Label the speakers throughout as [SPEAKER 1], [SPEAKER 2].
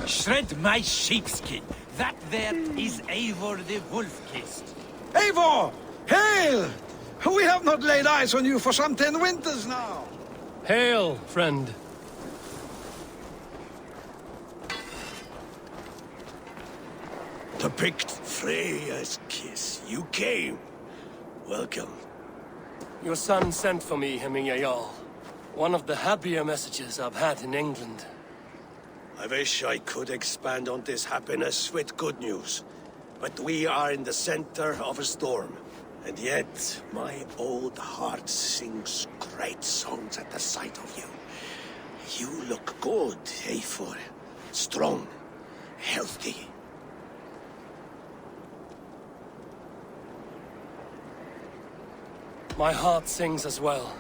[SPEAKER 1] Shred my sheepskin. That there is Eivor the Wolf-Kissed.
[SPEAKER 2] Eivor! Hail! We have not laid eyes on you for some 10 winters now.
[SPEAKER 3] Hail, friend.
[SPEAKER 4] To picked Freya's kiss. You came. Welcome.
[SPEAKER 3] Your son sent for me, Hemingway Jarl. One of the happier messages I've had in England.
[SPEAKER 4] I wish I could expand on this happiness with good news. But we are in the center of a storm. And yet, my old heart sings great songs at the sight of you. You look good, Eivor. Strong, healthy.
[SPEAKER 3] My heart sings as well.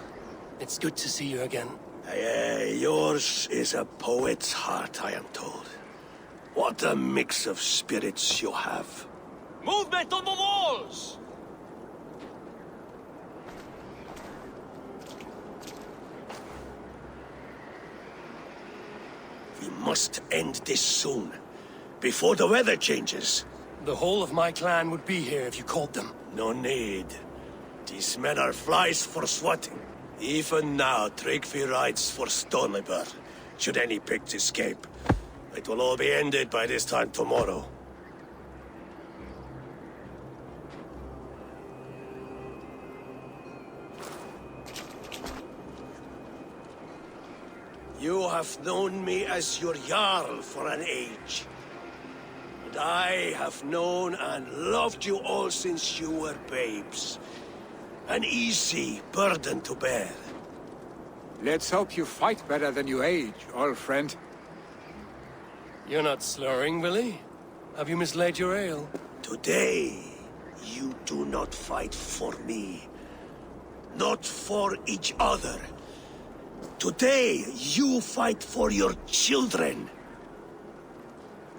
[SPEAKER 3] It's good to see you again.
[SPEAKER 4] Yours is a poet's heart, I am told. What a mix of spirits you have.
[SPEAKER 1] Movement on the walls!
[SPEAKER 4] We must end this soon, before the weather changes.
[SPEAKER 3] The whole of my clan would be here if you called them.
[SPEAKER 4] No need. These men are flies for swatting. Even now, Tryggvi rides for Stonebur, should any Picts escape. It will all be ended by this time tomorrow. You have known me as your Jarl for an age. And I have known and loved you all since you were babes. An easy burden to bear.
[SPEAKER 5] Let's hope you fight better than you age, old friend.
[SPEAKER 3] You're not slurring, Willie? Have you mislaid your ale?
[SPEAKER 4] Today, you do not fight for me. Not for each other. Today, you fight for your children.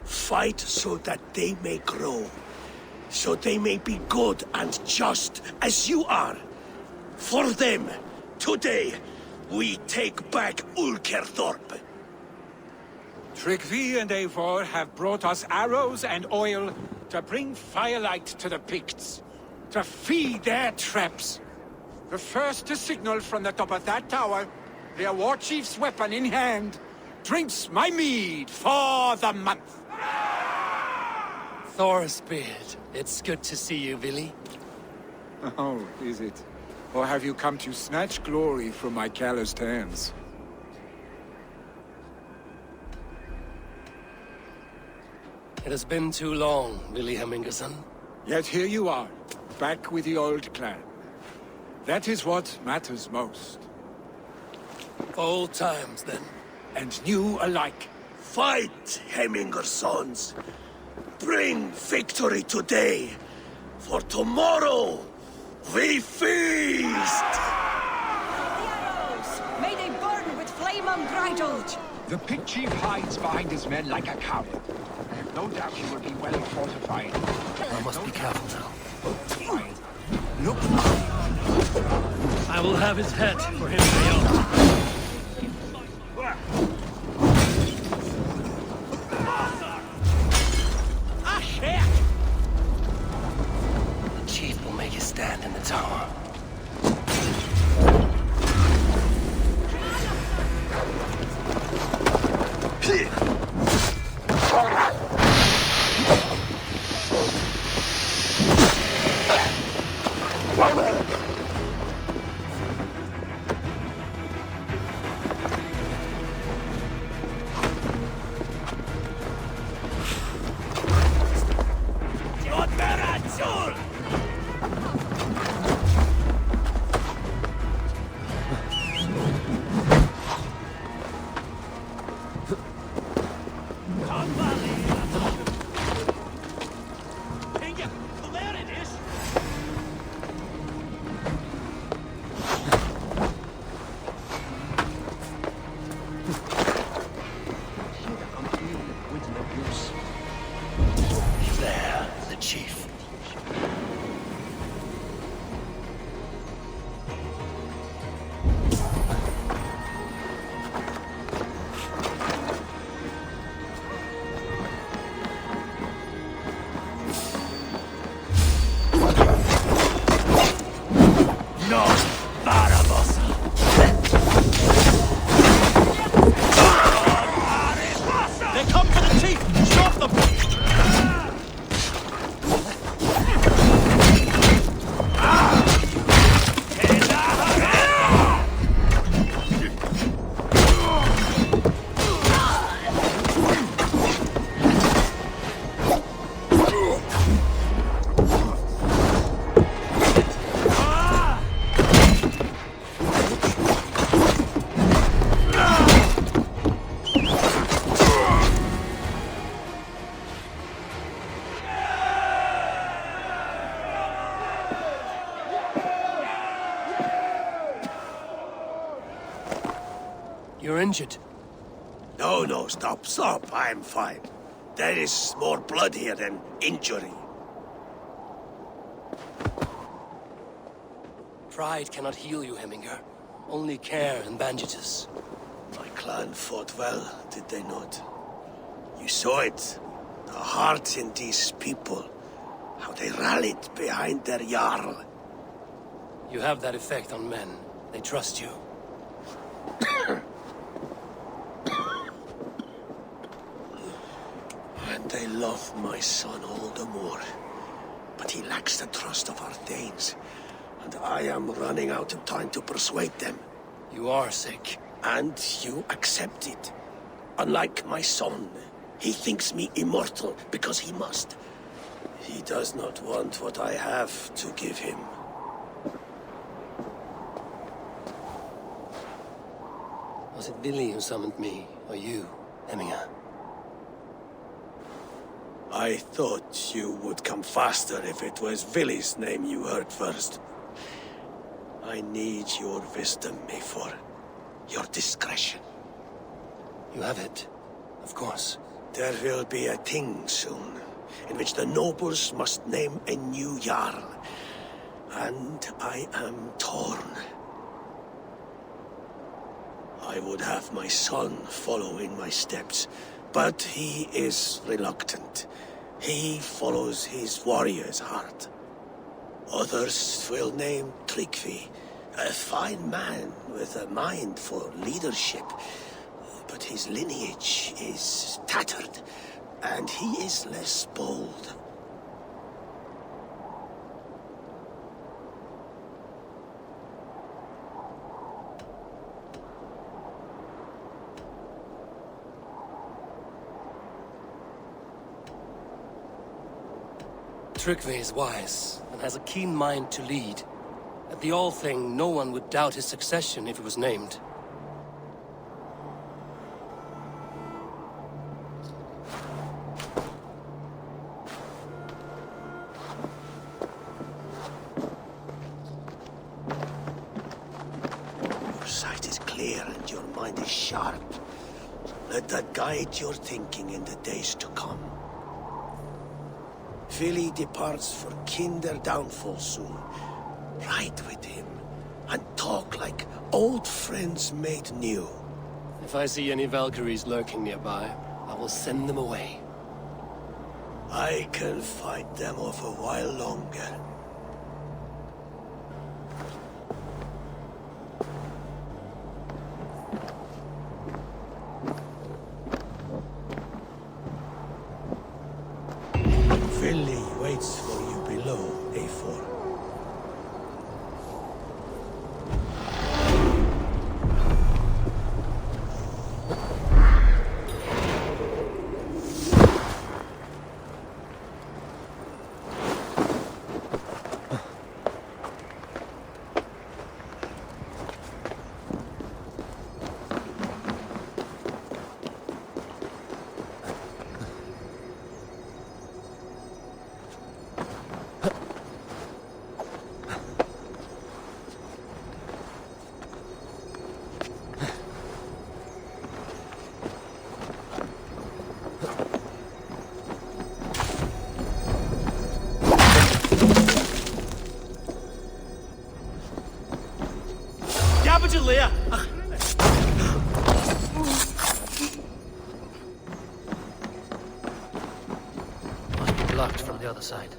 [SPEAKER 4] Fight so that they may grow. So they may be good and just as you are. For them, today, we take back Ulkerthorpe.
[SPEAKER 5] Tryggvi and Eivor have brought us arrows and oil to bring firelight to the Picts, to feed their traps. The first to signal from the top of that tower, their war chief's weapon in hand, drinks my mead for the month.
[SPEAKER 3] Thorsbeard, it's good to see you, Willie.
[SPEAKER 5] Oh, is it? Or have you come to snatch glory from my calloused hands?
[SPEAKER 3] It has been too long, Willie Hemmingerson.
[SPEAKER 5] Yet here you are, back with the old clan. That is what matters most.
[SPEAKER 3] Old times, then.
[SPEAKER 5] And new alike.
[SPEAKER 4] Fight, Hemmingersons. Bring victory today. For tomorrow, we feast!
[SPEAKER 6] May they burn with flame unbridled!
[SPEAKER 7] The Pict chief hides behind his men like a coward. I have no doubt he will be well fortified.
[SPEAKER 3] I must be careful now.
[SPEAKER 7] Look!
[SPEAKER 3] I will have his head for him to The chief will make his stand in the tower. There, the chief. injured.
[SPEAKER 4] No, stop. I'm fine. There is more blood here than injury.
[SPEAKER 3] Pride cannot heal you, Hemminger. Only care and bandages.
[SPEAKER 4] My clan fought well, did they not? You saw it. The heart in these people. How they rallied behind their Jarl.
[SPEAKER 3] You have that effect on men. They trust you.
[SPEAKER 4] And they love my son all the more. But he lacks the trust of our Thanes. And I am running out of time to persuade them.
[SPEAKER 3] You are sick.
[SPEAKER 4] And you accept it. Unlike my son, he thinks me immortal because he must. He does not want what I have to give him.
[SPEAKER 3] Was it Billy who summoned me, or you, Hemminger?
[SPEAKER 4] I thought you would come faster if it was Villy's name you heard first. I need your wisdom, Eivor. Your discretion.
[SPEAKER 3] You have it, of course.
[SPEAKER 4] There will be a thing soon, in which the nobles must name a new Jarl. And I am torn. I would have my son follow in my steps, but he is reluctant. He follows his warrior's heart. Others will name Tryggvi, a fine man with a mind for leadership. But his lineage is tattered, and he is less bold.
[SPEAKER 3] Tryggvi is wise, and has a keen mind to lead. At the All-Thing, no one would doubt his succession if he was named.
[SPEAKER 4] Your sight is clear and your mind is sharp. Let that guide your thinking in the days to come. Vili departs for Kinder downfall soon. Ride with him, and talk like old friends made new.
[SPEAKER 3] If I see any Valkyries lurking nearby, I will send them away.
[SPEAKER 4] I can fight them off a while longer. Vili waits for you below, Eivor.
[SPEAKER 3] Must be blocked from the other side.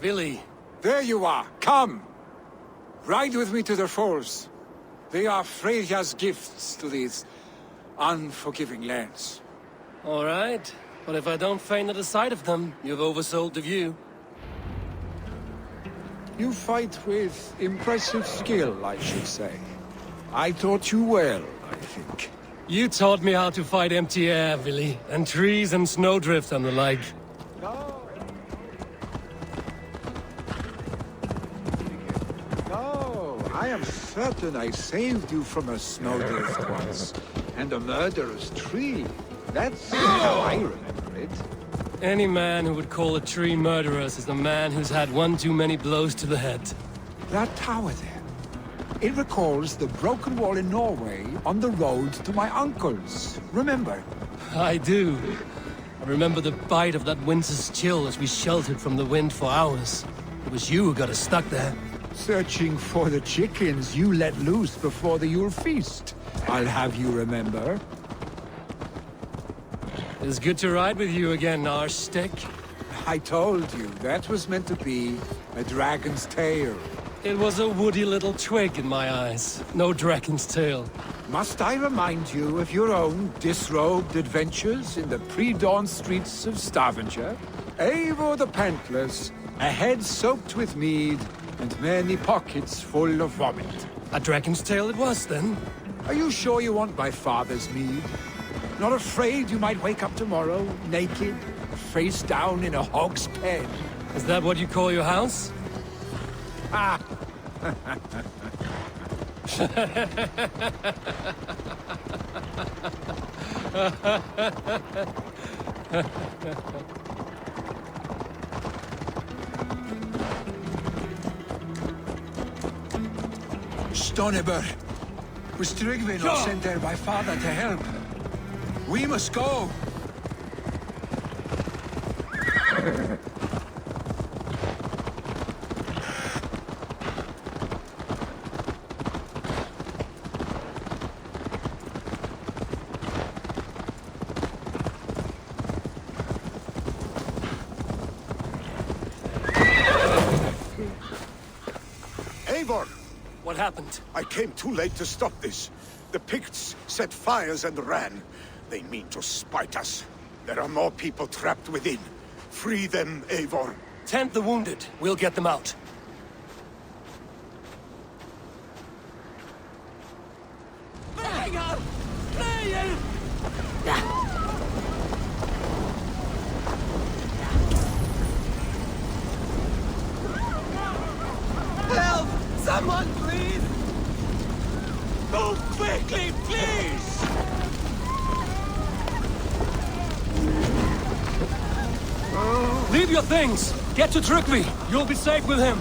[SPEAKER 3] Billy.
[SPEAKER 5] There you are. Come. Ride with me to the falls. They are Freya's gifts to these unforgiving lands.
[SPEAKER 3] All right. But if I don't faint at the sight of them, you've oversold the view.
[SPEAKER 5] You fight with impressive skill, I should say. I taught you well, I think.
[SPEAKER 3] You taught me how to fight empty air, Billy, and trees and snowdrift and the like.
[SPEAKER 5] No, I am certain I saved you from a snowdrift once, and a murderous tree. That's how I remember it.
[SPEAKER 3] Any man who would call a tree murderous is a man who's had one too many blows to the head.
[SPEAKER 5] That tower there. It recalls the broken wall in Norway on the road to my uncle's. Remember?
[SPEAKER 3] I do. I remember the bite of that winter's chill as we sheltered from the wind for hours. It was you who got us stuck there.
[SPEAKER 5] Searching for the chickens you let loose before the Yule feast. I'll have you remember.
[SPEAKER 3] It's good to ride with you again, Arstick.
[SPEAKER 5] I told you, that was meant to be a dragon's tail.
[SPEAKER 3] It was a woody little twig in my eyes. No dragon's tail.
[SPEAKER 5] Must I remind you of your own disrobed adventures in the pre-dawn streets of Stavanger? Eivor the Pantless, a head soaked with mead, and many pockets full of vomit.
[SPEAKER 3] A dragon's tail it was, then?
[SPEAKER 5] Are you sure you want my father's mead? Not afraid you might wake up tomorrow, naked, face down in a hog's pen?
[SPEAKER 3] Is that what you call your house?
[SPEAKER 5] Ah!
[SPEAKER 2] Stoneber, was Tryggvi not sent there by father to help? We must go!
[SPEAKER 4] Eivor!
[SPEAKER 3] What happened?
[SPEAKER 4] I came too late to stop this. The Picts set fires and ran. They mean to spite us. There are more people trapped within. Free them, Eivor.
[SPEAKER 3] Tend the wounded. We'll get them out.
[SPEAKER 1] Help! Someone, please! Move quickly, please!
[SPEAKER 3] Leave your things! Get to Tryggvi! You'll be safe with him!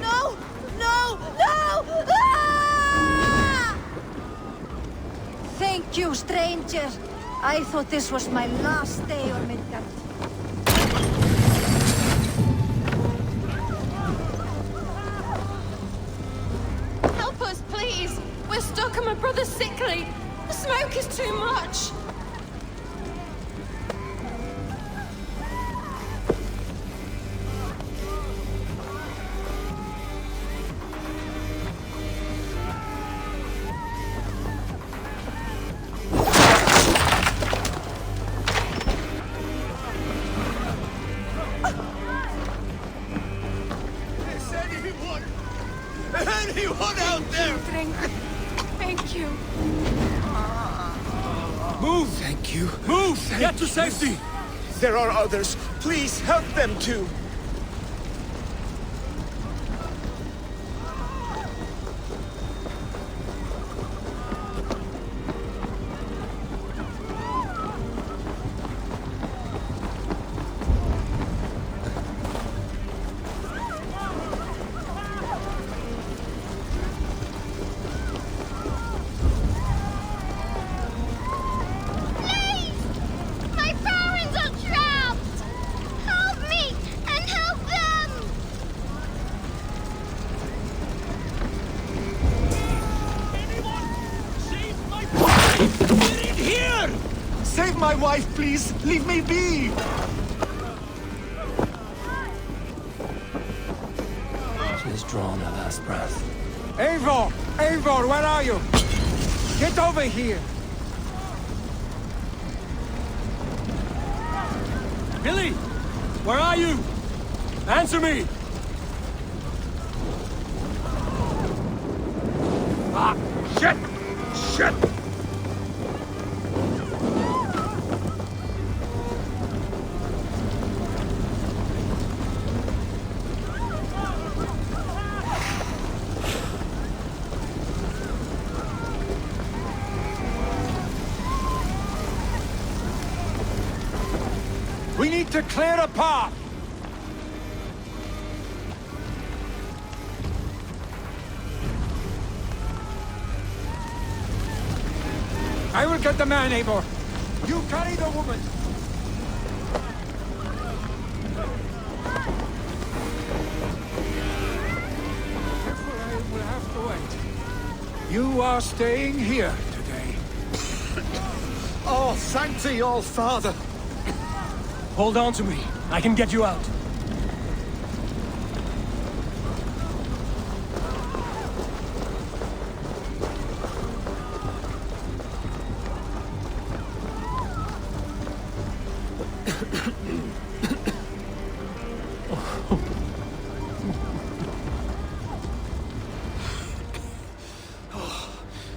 [SPEAKER 6] No! No! No! Ah! Thank you, stranger. I thought this was my last day on Midgard.
[SPEAKER 8] Help us, please! We're stuck and my brother's sickly! The smoke is too much!
[SPEAKER 1] Anyone out there?
[SPEAKER 8] Drink. Thank you.
[SPEAKER 3] Move!
[SPEAKER 2] Thank you.
[SPEAKER 3] Move! Get to safety!
[SPEAKER 4] There are others. Please help them too.
[SPEAKER 9] Save my wife, please! Leave me be!
[SPEAKER 3] She has drawn her last breath.
[SPEAKER 5] Eivor! Eivor, where are you? Get over here!
[SPEAKER 3] Billy! Where are you? Answer me!
[SPEAKER 5] Ah, shit! Shit! We need to clear a path! I will get the man, Eivor. You carry the woman. Therefore, I will have to wait. You are staying here today.
[SPEAKER 9] Oh, thank thee, all father!
[SPEAKER 3] Hold on to me. I can get you out.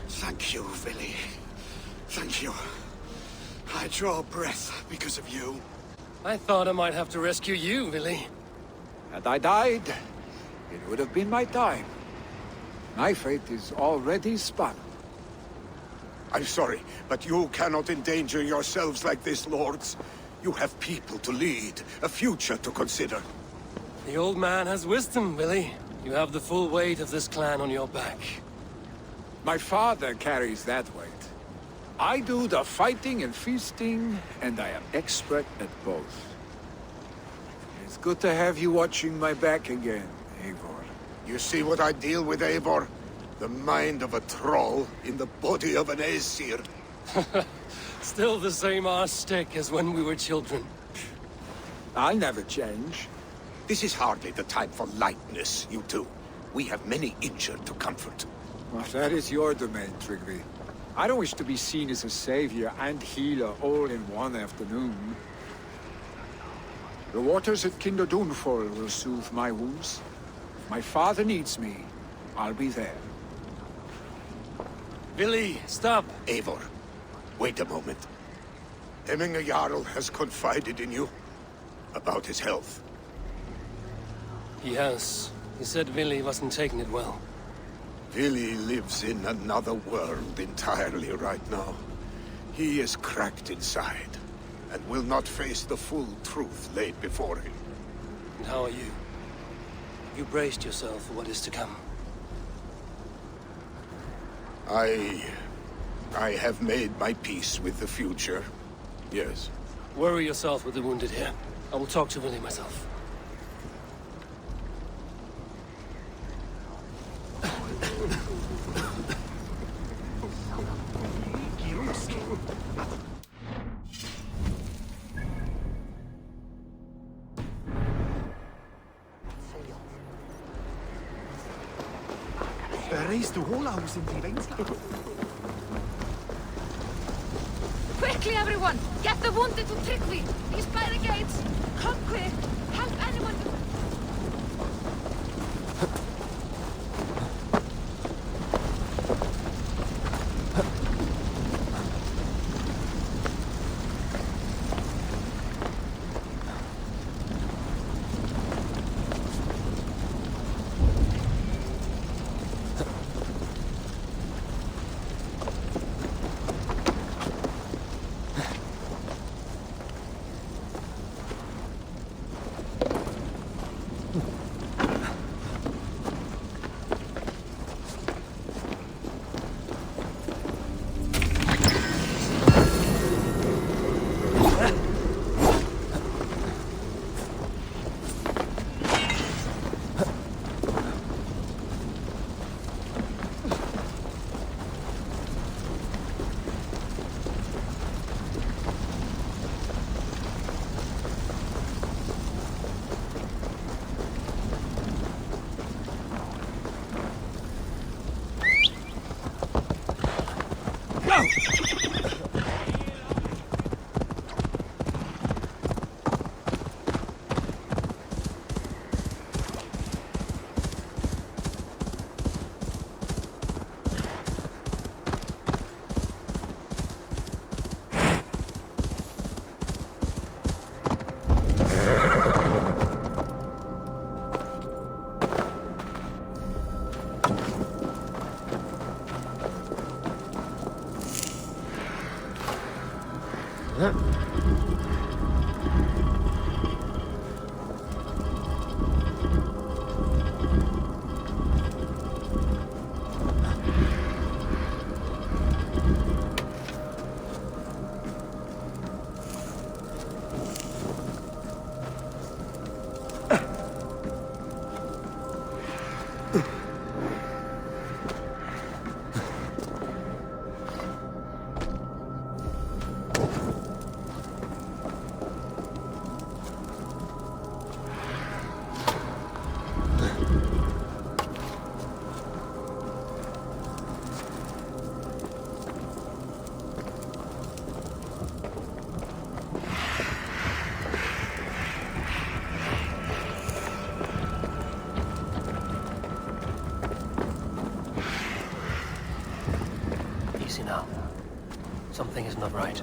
[SPEAKER 4] Thank you, Billy. Thank you. I draw breath because of you.
[SPEAKER 3] I thought I might have to rescue you, Billy.
[SPEAKER 5] Had I died, it would have been my time. My fate is already spun.
[SPEAKER 4] I'm sorry, but you cannot endanger yourselves like this, lords. You have people to lead, a future to consider.
[SPEAKER 3] The old man has wisdom, Billy. You have the full weight of this clan on your back.
[SPEAKER 5] My father carries that weight. I do the fighting and feasting, and I am expert at both. It's good to have you watching my back again, Eivor.
[SPEAKER 4] You see what I deal with, Eivor? The mind of a troll in the body of an Aesir.
[SPEAKER 3] Still the same arse stick as when we were children.
[SPEAKER 5] I'll never change.
[SPEAKER 4] This is hardly the time for lightness, you two. We have many injured to comfort.
[SPEAKER 5] Well, that is your domain, Trigby. I don't wish to be seen as a savior and healer all in one afternoon. The waters at Kinder Dunfall will soothe my wounds. If my father needs me, I'll be there.
[SPEAKER 3] Billy, stop!
[SPEAKER 4] Eivor, wait a moment. Hemminger Jarl has confided in you about his health.
[SPEAKER 3] He has. He said Billy wasn't taking it well.
[SPEAKER 4] Billy lives in another world entirely right now. He is cracked inside, and will not face the full truth laid before him.
[SPEAKER 3] And how are you? You braced yourself for what is to come.
[SPEAKER 4] I have made my peace with the future. Yes.
[SPEAKER 3] Worry yourself with the wounded here. I will talk to Billy myself.
[SPEAKER 8] Quickly, everyone! Get the wounded to Tryggvi! He's by the gates! Come quick! Help anyone!
[SPEAKER 3] Easy now. Something is not right.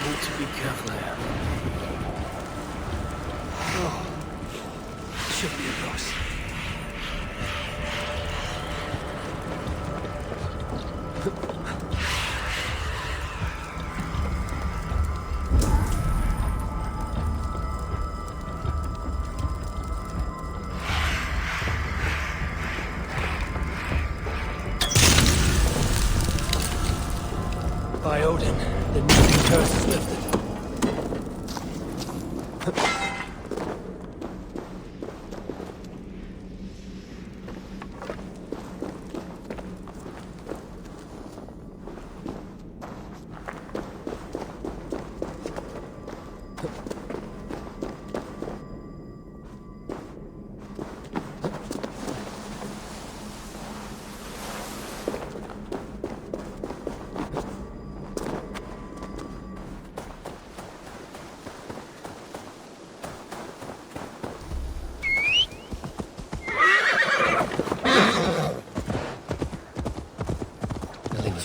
[SPEAKER 3] Need to be careful here. Oh. Should be a ghost. By Odin, the new curse is lifted.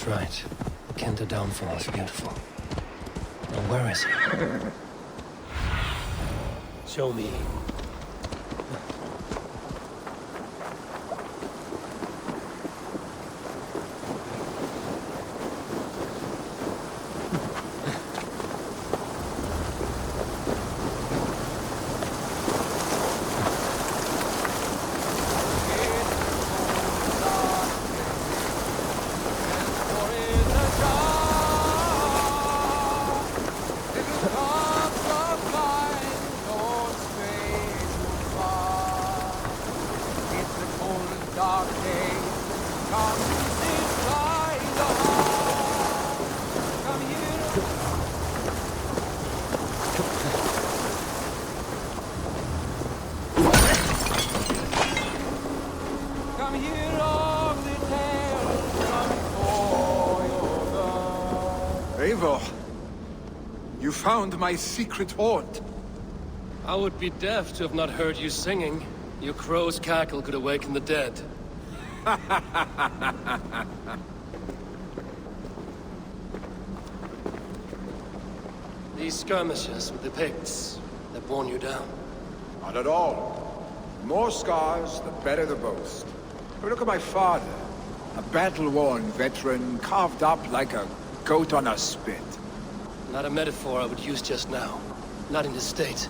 [SPEAKER 3] Right. The Kenta downfall is beautiful. Now where is he? Show me.
[SPEAKER 9] Eivor, you found my secret haunt.
[SPEAKER 3] I would be deaf to have not heard you singing. Your crow's cackle could awaken the dead. These skirmishes with the Picts, they've worn you down.
[SPEAKER 7] Not at all. The more scars, the better the boast. But look at my father. A battle-worn veteran, carved up like a goat on a spit.
[SPEAKER 3] Not a metaphor I would use just now. Not in this state.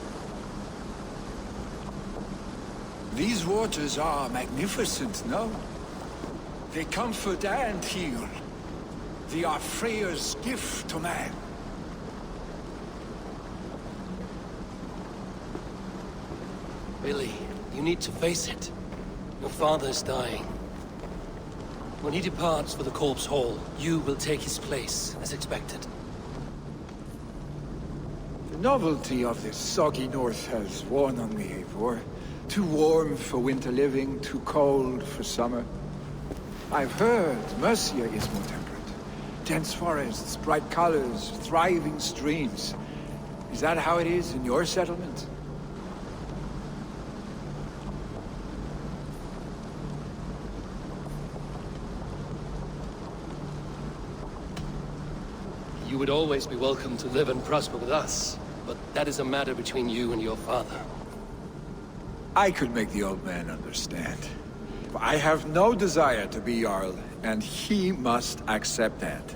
[SPEAKER 2] These waters are magnificent, no? They comfort and heal. They are Freya's gift to man.
[SPEAKER 3] Billy, you need to face it. Your father is dying. When he departs for the Corpse Hall, you will take his place, as expected.
[SPEAKER 7] The novelty of this soggy north has worn on me, Eivor. Too warm for winter living, too cold for summer. I've heard Mercia is more temperate. Dense forests, bright colors, thriving streams. Is that how it is in your settlement?
[SPEAKER 3] You would always be welcome to live and prosper with us, but that is a matter between you and your father.
[SPEAKER 7] I could make the old man understand. I have no desire to be Jarl, and he must accept that.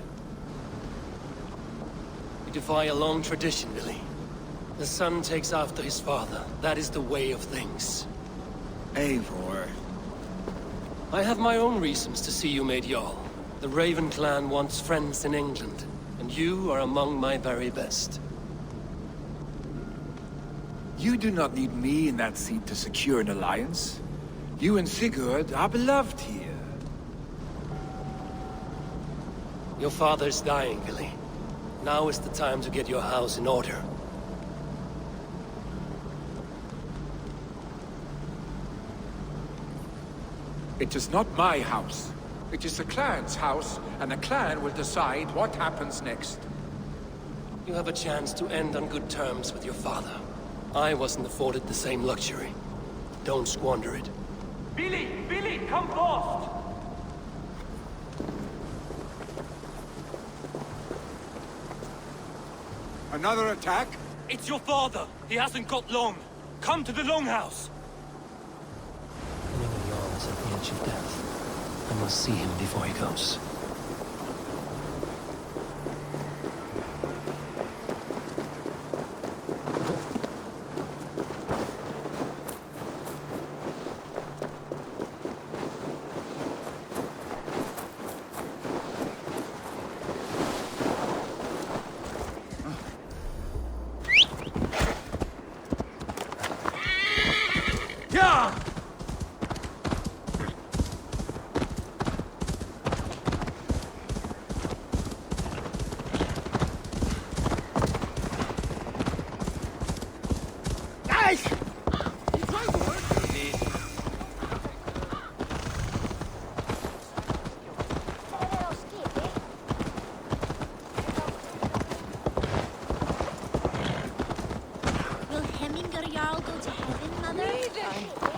[SPEAKER 3] You defy a long tradition, Billy. The son takes after his father. That is the way of things.
[SPEAKER 7] Eivor.
[SPEAKER 3] I have my own reasons to see you made Jarl. The Raven clan wants friends in England, and you are among my very best.
[SPEAKER 7] You do not need me in that seat to secure an alliance. You and Sigurd are beloved here.
[SPEAKER 3] Your father is dying, Billy. Now is the time to get your house in order.
[SPEAKER 7] It is not my house. It is the clan's house, and the clan will decide what happens next.
[SPEAKER 3] You have a chance to end on good terms with your father. I wasn't afforded the same luxury. Don't squander it.
[SPEAKER 1] Billy! Billy, come fast!
[SPEAKER 5] Another attack?
[SPEAKER 1] It's your father! He hasn't got long! Come to the Longhouse!
[SPEAKER 3] I know Jarl is at the edge of death. I must see him before he goes.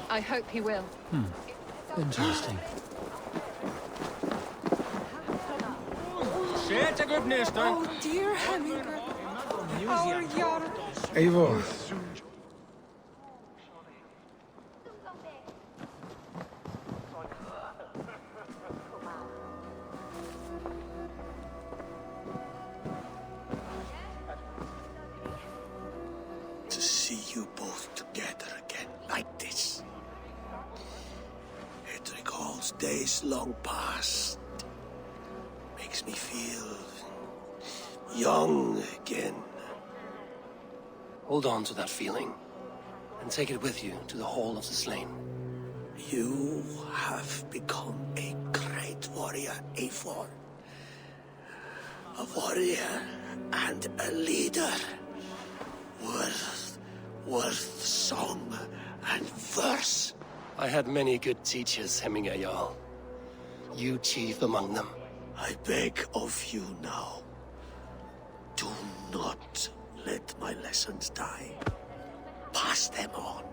[SPEAKER 8] I hope he will.
[SPEAKER 3] Interesting.
[SPEAKER 8] Oh, dear Hemminger. Our Jarl.
[SPEAKER 9] Eivor.
[SPEAKER 4] To see you both together again like this. It recalls days long past. Makes me feel young again.
[SPEAKER 3] Hold on to that feeling, and take it with you to the Hall of the Slain.
[SPEAKER 4] You have become a great warrior, Eivor. A warrior and a leader. Worth song and verse.
[SPEAKER 3] I had many good teachers, Hemminger Jarl. You chief among them.
[SPEAKER 4] I beg of you now. Do not let my lessons die. Pass them on.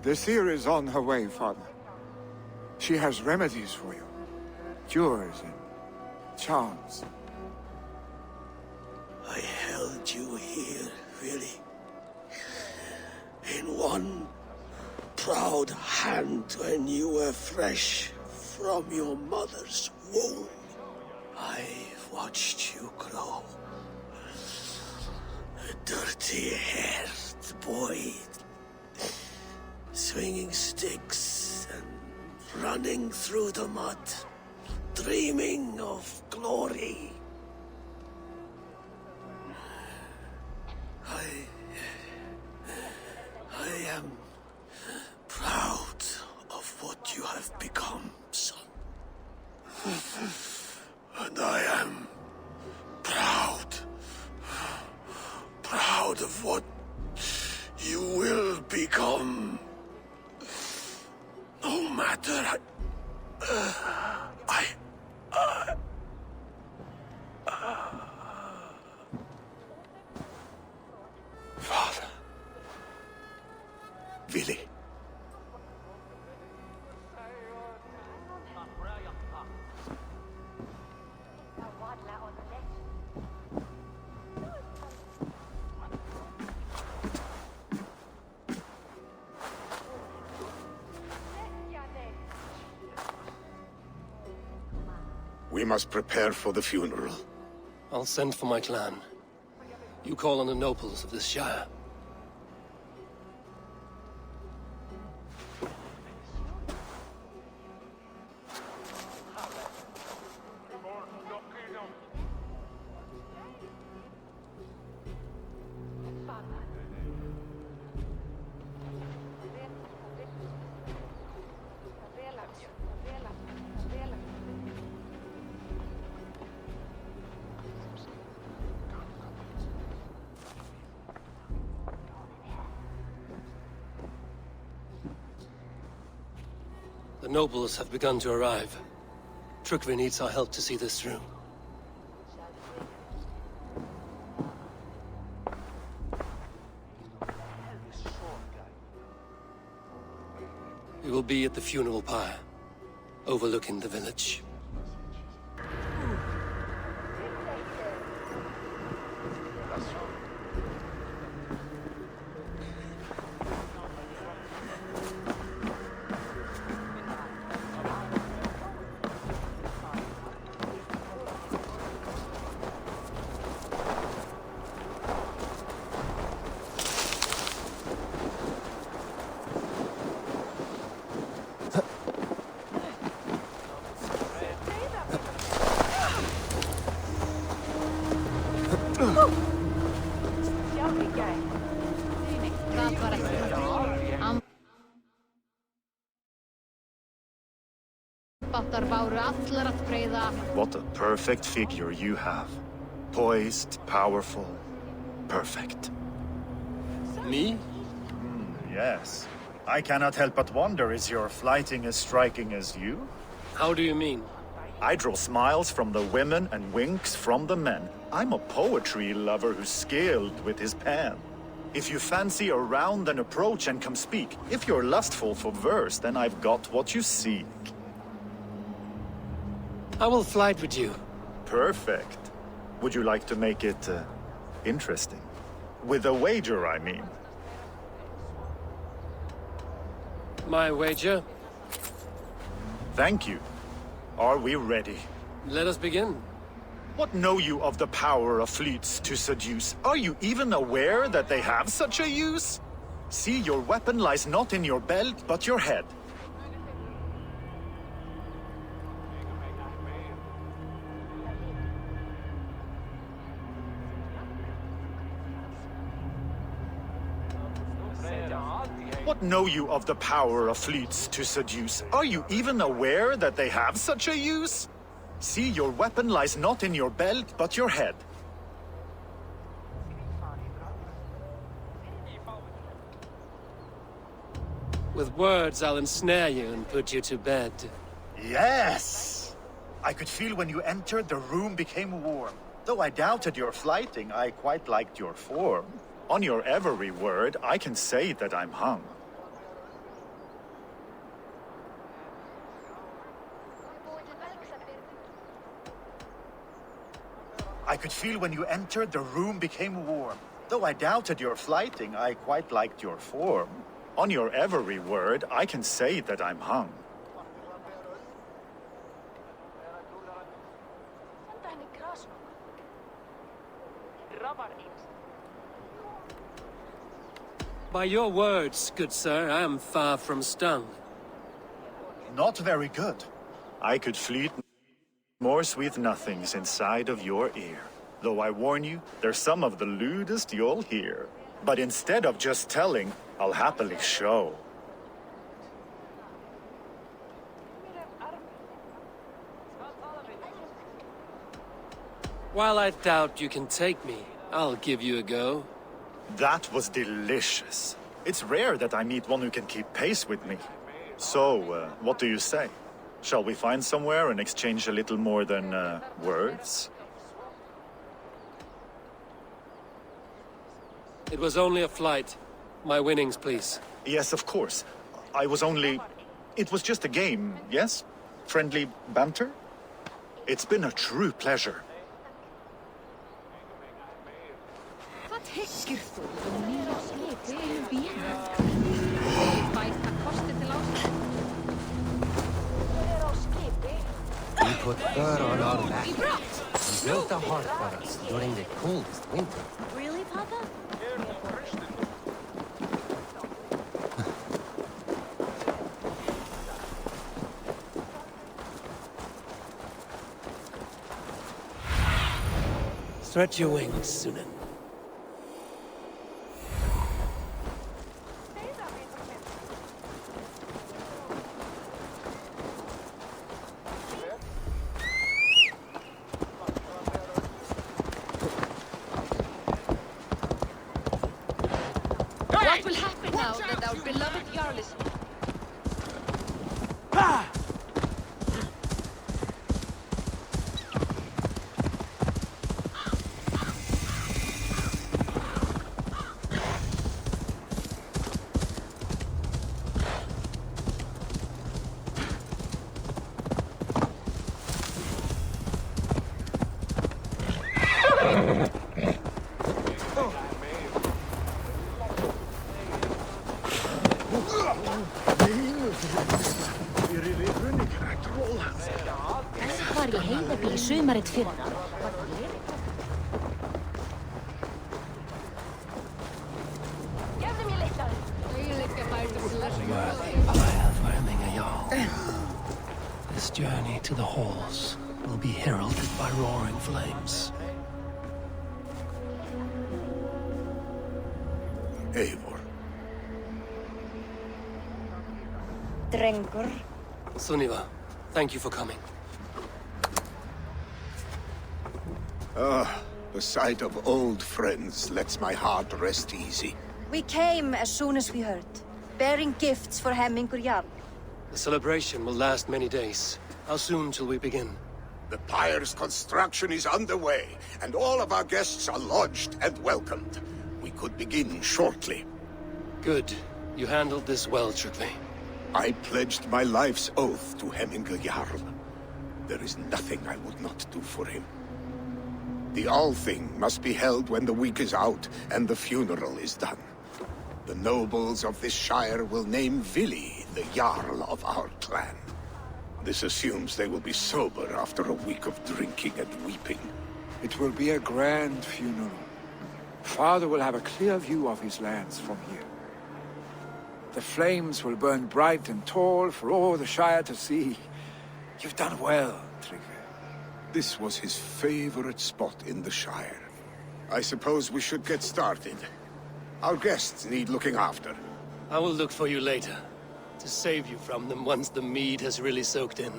[SPEAKER 7] The seer is on her way, Father. She has remedies for you. Cures and charms.
[SPEAKER 4] I held you here, really. In one proud hand when you were fresh from your mother's womb. I've watched you grow. A dirty-haired boy, swinging sticks and running through the mud, dreaming of glory. I am proud of what you have become, son. matter. Father. Willy. We must prepare for the funeral.
[SPEAKER 3] I'll send for my clan. You call on the nobles of this shire. The nobles have begun to arrive. Trukvi needs our help to see this through. We will be at the funeral pyre, overlooking the village.
[SPEAKER 10] What a perfect figure you have. Poised, powerful, perfect.
[SPEAKER 3] Me?
[SPEAKER 10] Yes. I cannot help but wonder, is your flighting as striking as you?
[SPEAKER 3] How do you mean?
[SPEAKER 10] I draw smiles from the women and winks from the men. I'm a poetry lover who's skilled with his pen. If you fancy a round, then approach and come speak. If you're lustful for verse, then I've got what you seek.
[SPEAKER 3] I will flight with you.
[SPEAKER 10] Perfect. Would you like to make it interesting? With a wager, I mean.
[SPEAKER 3] My wager?
[SPEAKER 10] Thank you. Are we ready?
[SPEAKER 3] Let us begin.
[SPEAKER 10] What know you of the power of fleets to seduce? Are you even aware that they have such a use? See, your weapon lies not in your belt, but your head. What know you of the power of fleets to seduce? Are you even aware that they have such a use? See, your weapon lies not in your belt, but your head.
[SPEAKER 3] With words, I'll ensnare you and put you to bed.
[SPEAKER 10] Yes! I could feel when you entered, the room became warm. Though I doubted your flighting, I quite liked your form. On your every word, I can say that I'm hung. I could feel when you entered, the room became warm. Though I doubted your flighting, I quite liked your form. On your every word, I can say that I'm hung.
[SPEAKER 3] By your words, good sir, I am far from stung.
[SPEAKER 10] Not very good. I could fleet more sweet nothings inside of your ear. Though I warn you, they're some of the lewdest you'll hear. But instead of just telling, I'll happily show.
[SPEAKER 3] While I doubt you can take me, I'll give you a go.
[SPEAKER 10] That was delicious. It's rare that I meet one who can keep pace with me. So, what do you say? Shall we find somewhere and exchange a little more than, words?
[SPEAKER 3] It was only a flight. My winnings, please.
[SPEAKER 10] Yes, of course. I was only... It was just a game, yes? Friendly banter? It's been a true pleasure.
[SPEAKER 6] Hvað hyggir þú nýja skipi vél? Bæta kosti til ásins. Á skipi.
[SPEAKER 1] We put fur on our back. We built a heart for us during the coldest winter.
[SPEAKER 6] Really, Papa?
[SPEAKER 3] Stretch your wings, Sunan.
[SPEAKER 8] What will happen now that our beloved Jarl is...
[SPEAKER 6] Þessi var í heiðabíl sumarið fyrra.
[SPEAKER 3] This journey to the halls will be heralded by roaring flames.
[SPEAKER 4] Eivor.
[SPEAKER 6] Drengur.
[SPEAKER 3] Sunniva, thank you for coming.
[SPEAKER 4] The sight of old friends lets my heart rest easy.
[SPEAKER 6] We came as soon as we heard, bearing gifts for Hemmingur Jarl.
[SPEAKER 3] The celebration will last many days. How soon till we begin?
[SPEAKER 4] The pyre's construction is underway, and all of our guests are lodged and welcomed. We could begin shortly.
[SPEAKER 3] Good. You handled this well, Trygve.
[SPEAKER 4] I pledged my life's oath to Hemmingur Jarl. There is nothing I would not do for him. The Althing must be held when the week is out and the funeral is done. The nobles of this shire will name Vili the Jarl of our clan. This assumes they will be sober after a week of drinking and weeping.
[SPEAKER 7] It will be a grand funeral. Father will have a clear view of his lands from here. The flames will burn bright and tall for all the Shire to see. You've done well, Trygve.
[SPEAKER 4] This was his favorite spot in the Shire. I suppose we should get started. Our guests need looking after.
[SPEAKER 3] I will look for you later, to save you from them once the mead has really soaked in.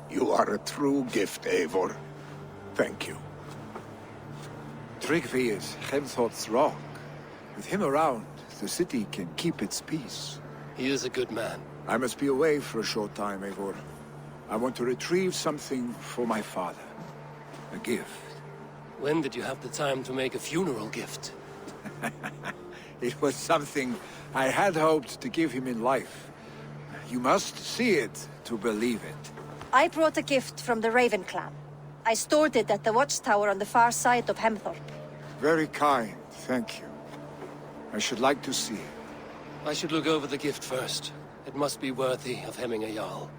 [SPEAKER 4] You are a true gift, Eivor. Thank you.
[SPEAKER 7] Trygve is Hemthor's rock. With him around, the city can keep its peace.
[SPEAKER 3] He is a good man.
[SPEAKER 7] I must be away for a short time, Eivor. I want to retrieve something for my father. A gift.
[SPEAKER 3] When did you have the time to make a funeral gift?
[SPEAKER 7] It was something I had hoped to give him in life. You must see it to believe it.
[SPEAKER 6] I brought a gift from the Raven clan. I stored it at the watchtower on the far side of Hemthorpe.
[SPEAKER 7] Very kind, thank you. I should like to see it.
[SPEAKER 3] I should look over the gift first. It must be worthy of Hemmingur Jarl.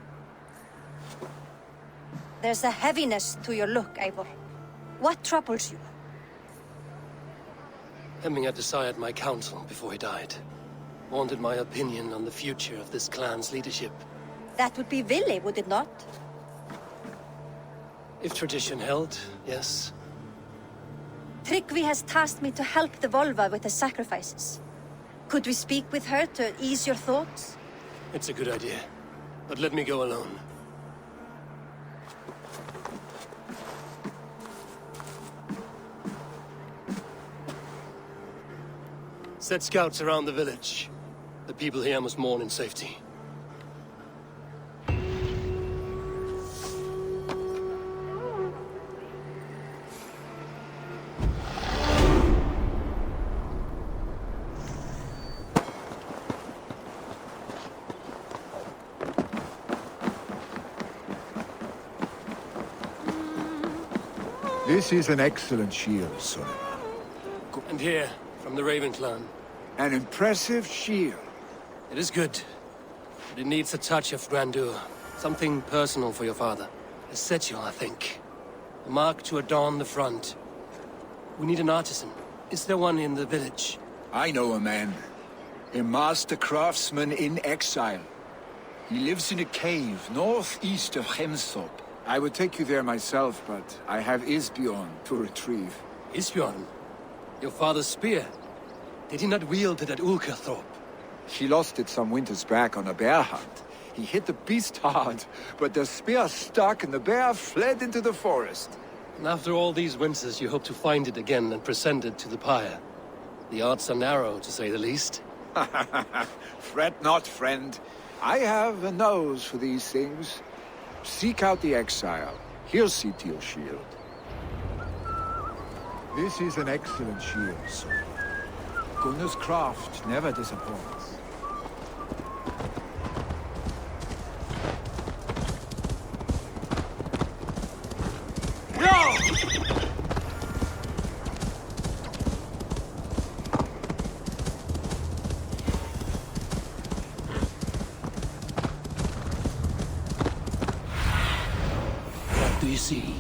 [SPEAKER 6] There's a heaviness to your look, Eivor. What troubles you?
[SPEAKER 3] Hemming had desired my counsel before he died. Wanted my opinion on the future of this clan's leadership.
[SPEAKER 6] That would be Vili, would it not?
[SPEAKER 3] If tradition held, yes.
[SPEAKER 6] Trygve has tasked me to help the Volva with the sacrifices. Could we speak with her to ease your thoughts?
[SPEAKER 3] It's a good idea. But let me go alone. Set scouts around the village. The people here must mourn in safety.
[SPEAKER 7] This is an excellent shield, son.
[SPEAKER 3] And here, from the Raven clan.
[SPEAKER 7] An impressive shield.
[SPEAKER 3] It is good, but it needs a touch of grandeur. Something personal for your father. A settle, I think. A mark to adorn the front. We need an artisan. Is there one in the village?
[SPEAKER 2] I know a man. A master craftsman in exile. He lives in a cave northeast of Hemthorpe.
[SPEAKER 7] I would take you there myself, but I have Isbjorn to retrieve.
[SPEAKER 3] Isbjorn? Your father's spear? Did he not wield it at Ulkerthorpe?
[SPEAKER 7] He lost it some winters back on a bear hunt. He hit the beast hard, but the spear stuck and the bear fled into the forest.
[SPEAKER 3] And after all these winters, you hope to find it again and present it to the pyre. The odds are narrow, to say the least.
[SPEAKER 7] Fret not, friend. I have a nose for these things. Seek out the exile. He'll see to your shield. This is an excellent shield, sir. Gunnar's craft never disappoints.
[SPEAKER 3] What do you see?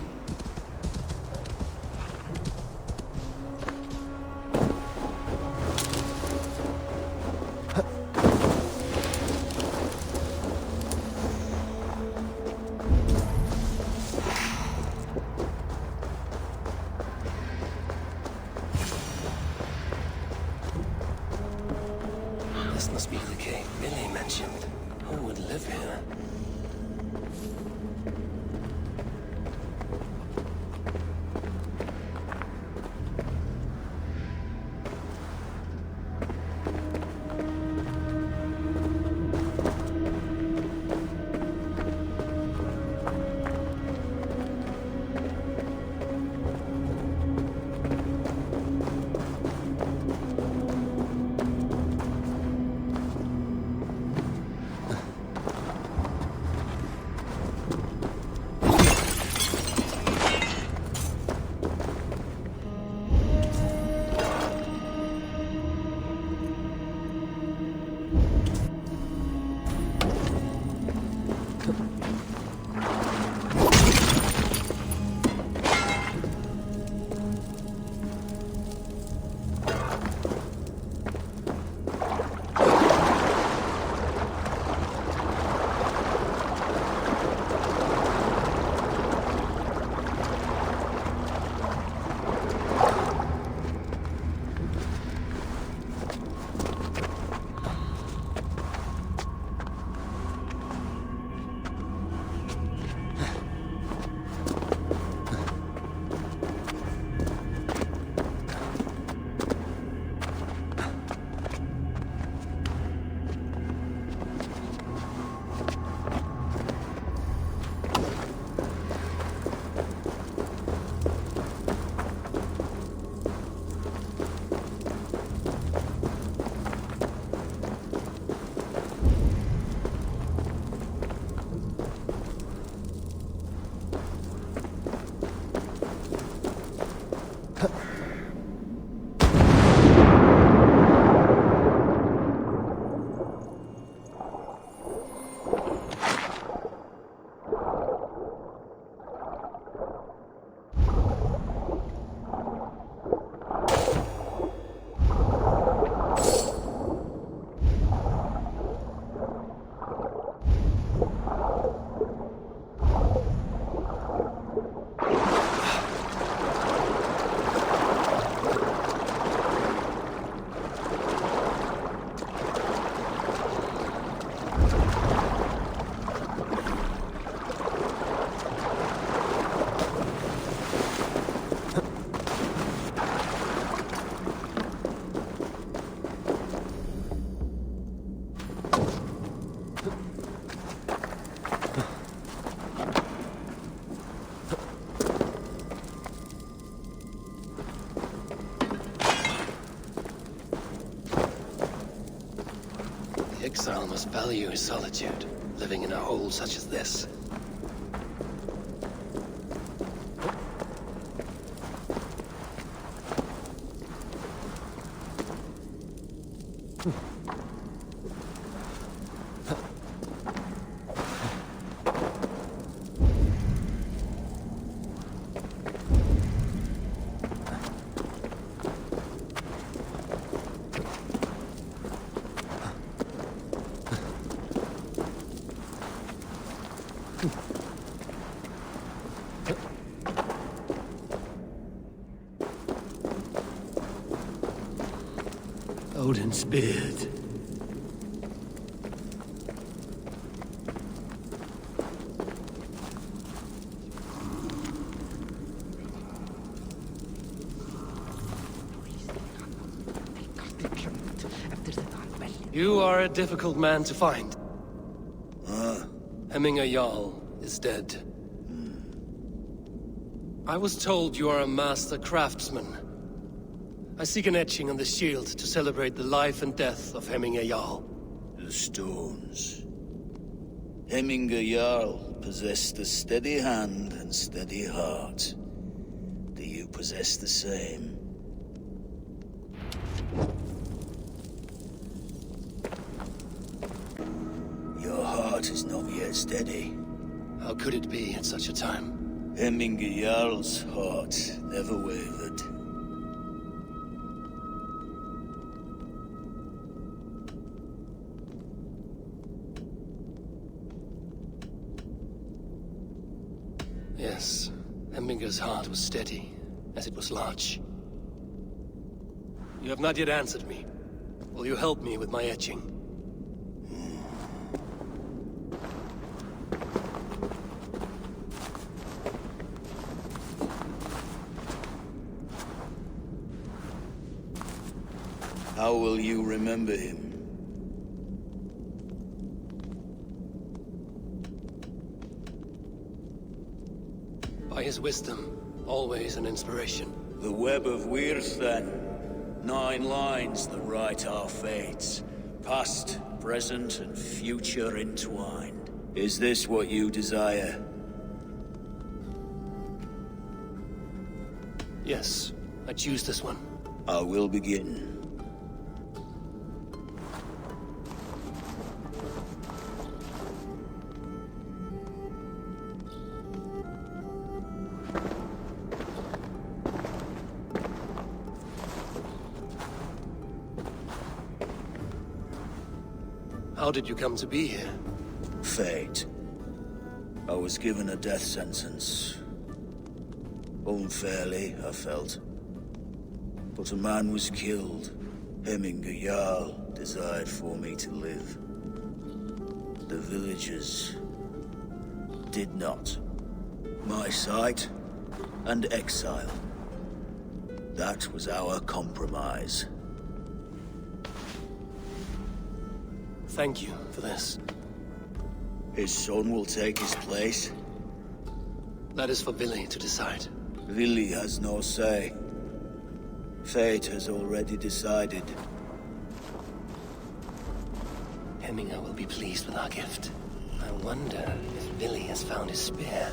[SPEAKER 3] This must be the cave Billy mentioned. Who would live here? Exile must value his solitude, living in a hole such as this. Odin's beard. You are a difficult man to find. Hemminger Jarl is dead. I was told you are a master craftsman. I seek an etching on the shield to celebrate the life and death of Hemminger Jarl.
[SPEAKER 11] The stones. Hemminger Jarl possessed a steady hand and steady heart. Do you possess the same? Your heart is not yet steady.
[SPEAKER 3] How could it be at such a time?
[SPEAKER 11] Hemminger Jarl's heart never wavered.
[SPEAKER 3] Yes, Hemminger's heart was steady, as it was large. You have not yet answered me. Will you help me with my etching?
[SPEAKER 11] How will you remember him?
[SPEAKER 3] By his wisdom, always an inspiration.
[SPEAKER 11] The web of Wirth, then. 9 lines that write our fates. Past, present, and future entwined. Is this what you desire?
[SPEAKER 3] Yes, I choose this one.
[SPEAKER 11] I will begin.
[SPEAKER 3] How did you come to be here?
[SPEAKER 11] Fate. I was given a death sentence. Unfairly, I felt. But a man was killed. Hemminger Jarl desired for me to live. The villagers did not. My sight and exile. That was our compromise.
[SPEAKER 3] Thank you for this.
[SPEAKER 11] His son will take his place.
[SPEAKER 3] That is for Vili to decide.
[SPEAKER 11] Vili has no say. Fate has already decided.
[SPEAKER 3] Hemminger will be pleased with our gift. I wonder if Vili has found his spear.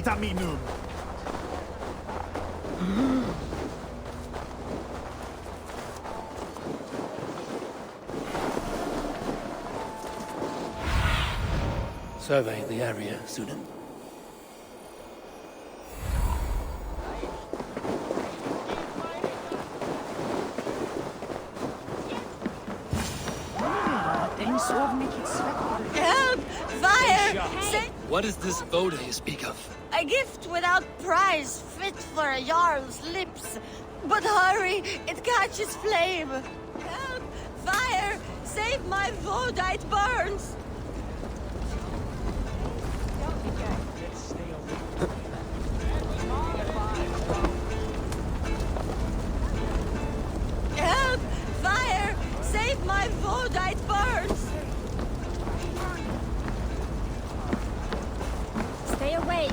[SPEAKER 10] vitaminum.
[SPEAKER 3] Survey the area, Sunan.
[SPEAKER 6] Help! Fire!
[SPEAKER 3] What is this voda you speak of?
[SPEAKER 6] A gift without price, fit for a jarl's lips. But hurry, it catches flame. Help! Fire! Save my voda, it burns! Help! Fire! Save my voda, it burns!
[SPEAKER 8] Stay awake.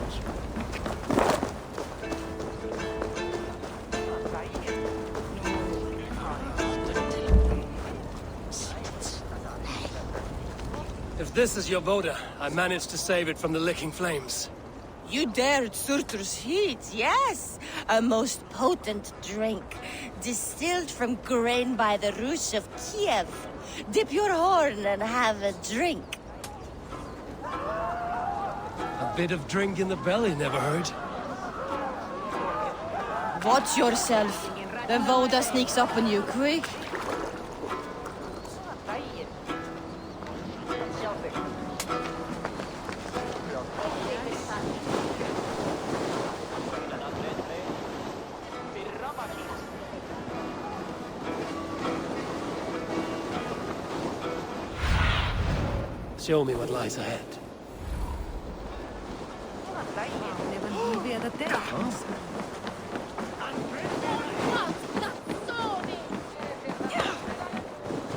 [SPEAKER 3] If this is your voda, I managed to save it from the licking flames.
[SPEAKER 6] You dared Surtur's heat, yes! A most potent drink, distilled from grain by the Rus of Kiev. Dip your horn and have a drink.
[SPEAKER 3] A bit of drink in the belly never hurt.
[SPEAKER 6] Watch yourself. The voda sneaks up on you quick.
[SPEAKER 3] Show me what lies ahead.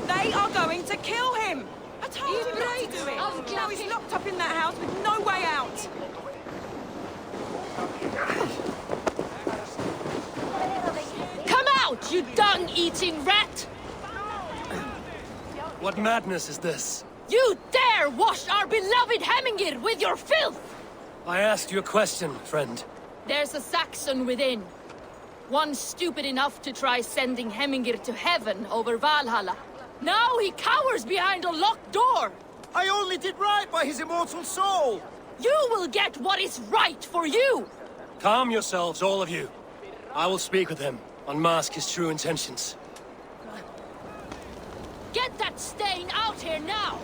[SPEAKER 12] They are going to kill him! I told him not to do it! Now he's locked up in that house with no way out!
[SPEAKER 8] Come out, you dung-eating rat!
[SPEAKER 3] What madness is this?
[SPEAKER 8] You dare wash our beloved Hemingir with your filth!
[SPEAKER 3] I asked you a question, friend.
[SPEAKER 8] There's a Saxon within. One stupid enough to try sending Hemingir to heaven over Valhalla. Now he cowers behind a locked door!
[SPEAKER 13] I only did right by his immortal soul!
[SPEAKER 8] You will get what is right for you!
[SPEAKER 3] Calm yourselves, all of you. I will speak with him, unmask his true intentions.
[SPEAKER 8] Get that stain out here now!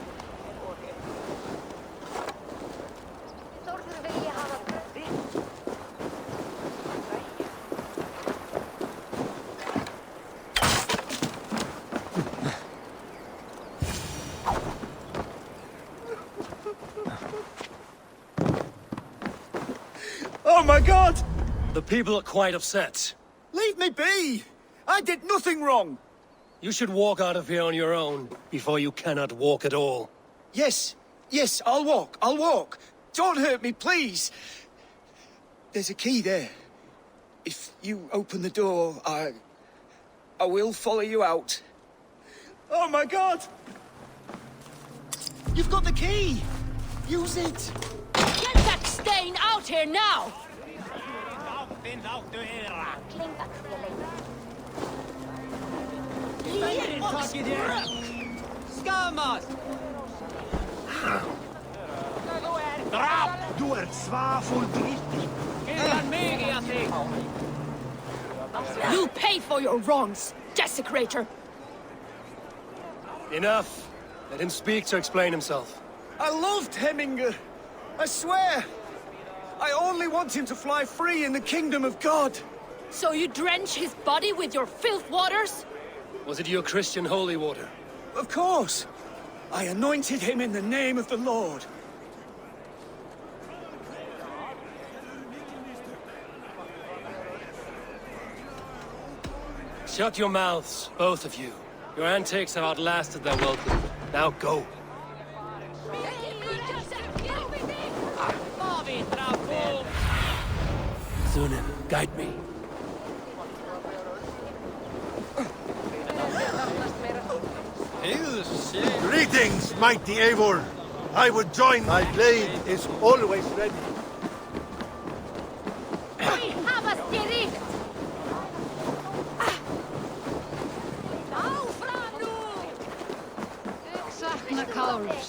[SPEAKER 13] Oh my god!
[SPEAKER 3] The people are quite upset.
[SPEAKER 13] Leave me be! I did nothing wrong!
[SPEAKER 3] You should walk out of here on your own, before you cannot walk at all.
[SPEAKER 13] Yes, I'll walk. Don't hurt me, please! There's a key there. If you open the door, I will follow you out. Oh my god! You've got the key! Use it!
[SPEAKER 8] Get that stain out here now! You pay for your wrongs, desecrator!
[SPEAKER 3] Enough. Let him speak to explain himself.
[SPEAKER 13] I loved Hemingr. I swear. I only want him to fly free in the kingdom of God.
[SPEAKER 8] So you drench his body with your filth waters?
[SPEAKER 3] Was it your Christian holy water?
[SPEAKER 13] Of course. I anointed him in the name of the Lord.
[SPEAKER 3] Shut your mouths, both of you. Your antics have outlasted their welcome. Now go. Sunan, guide me.
[SPEAKER 14] Greetings, mighty Eivor. I would join. My blade is always ready.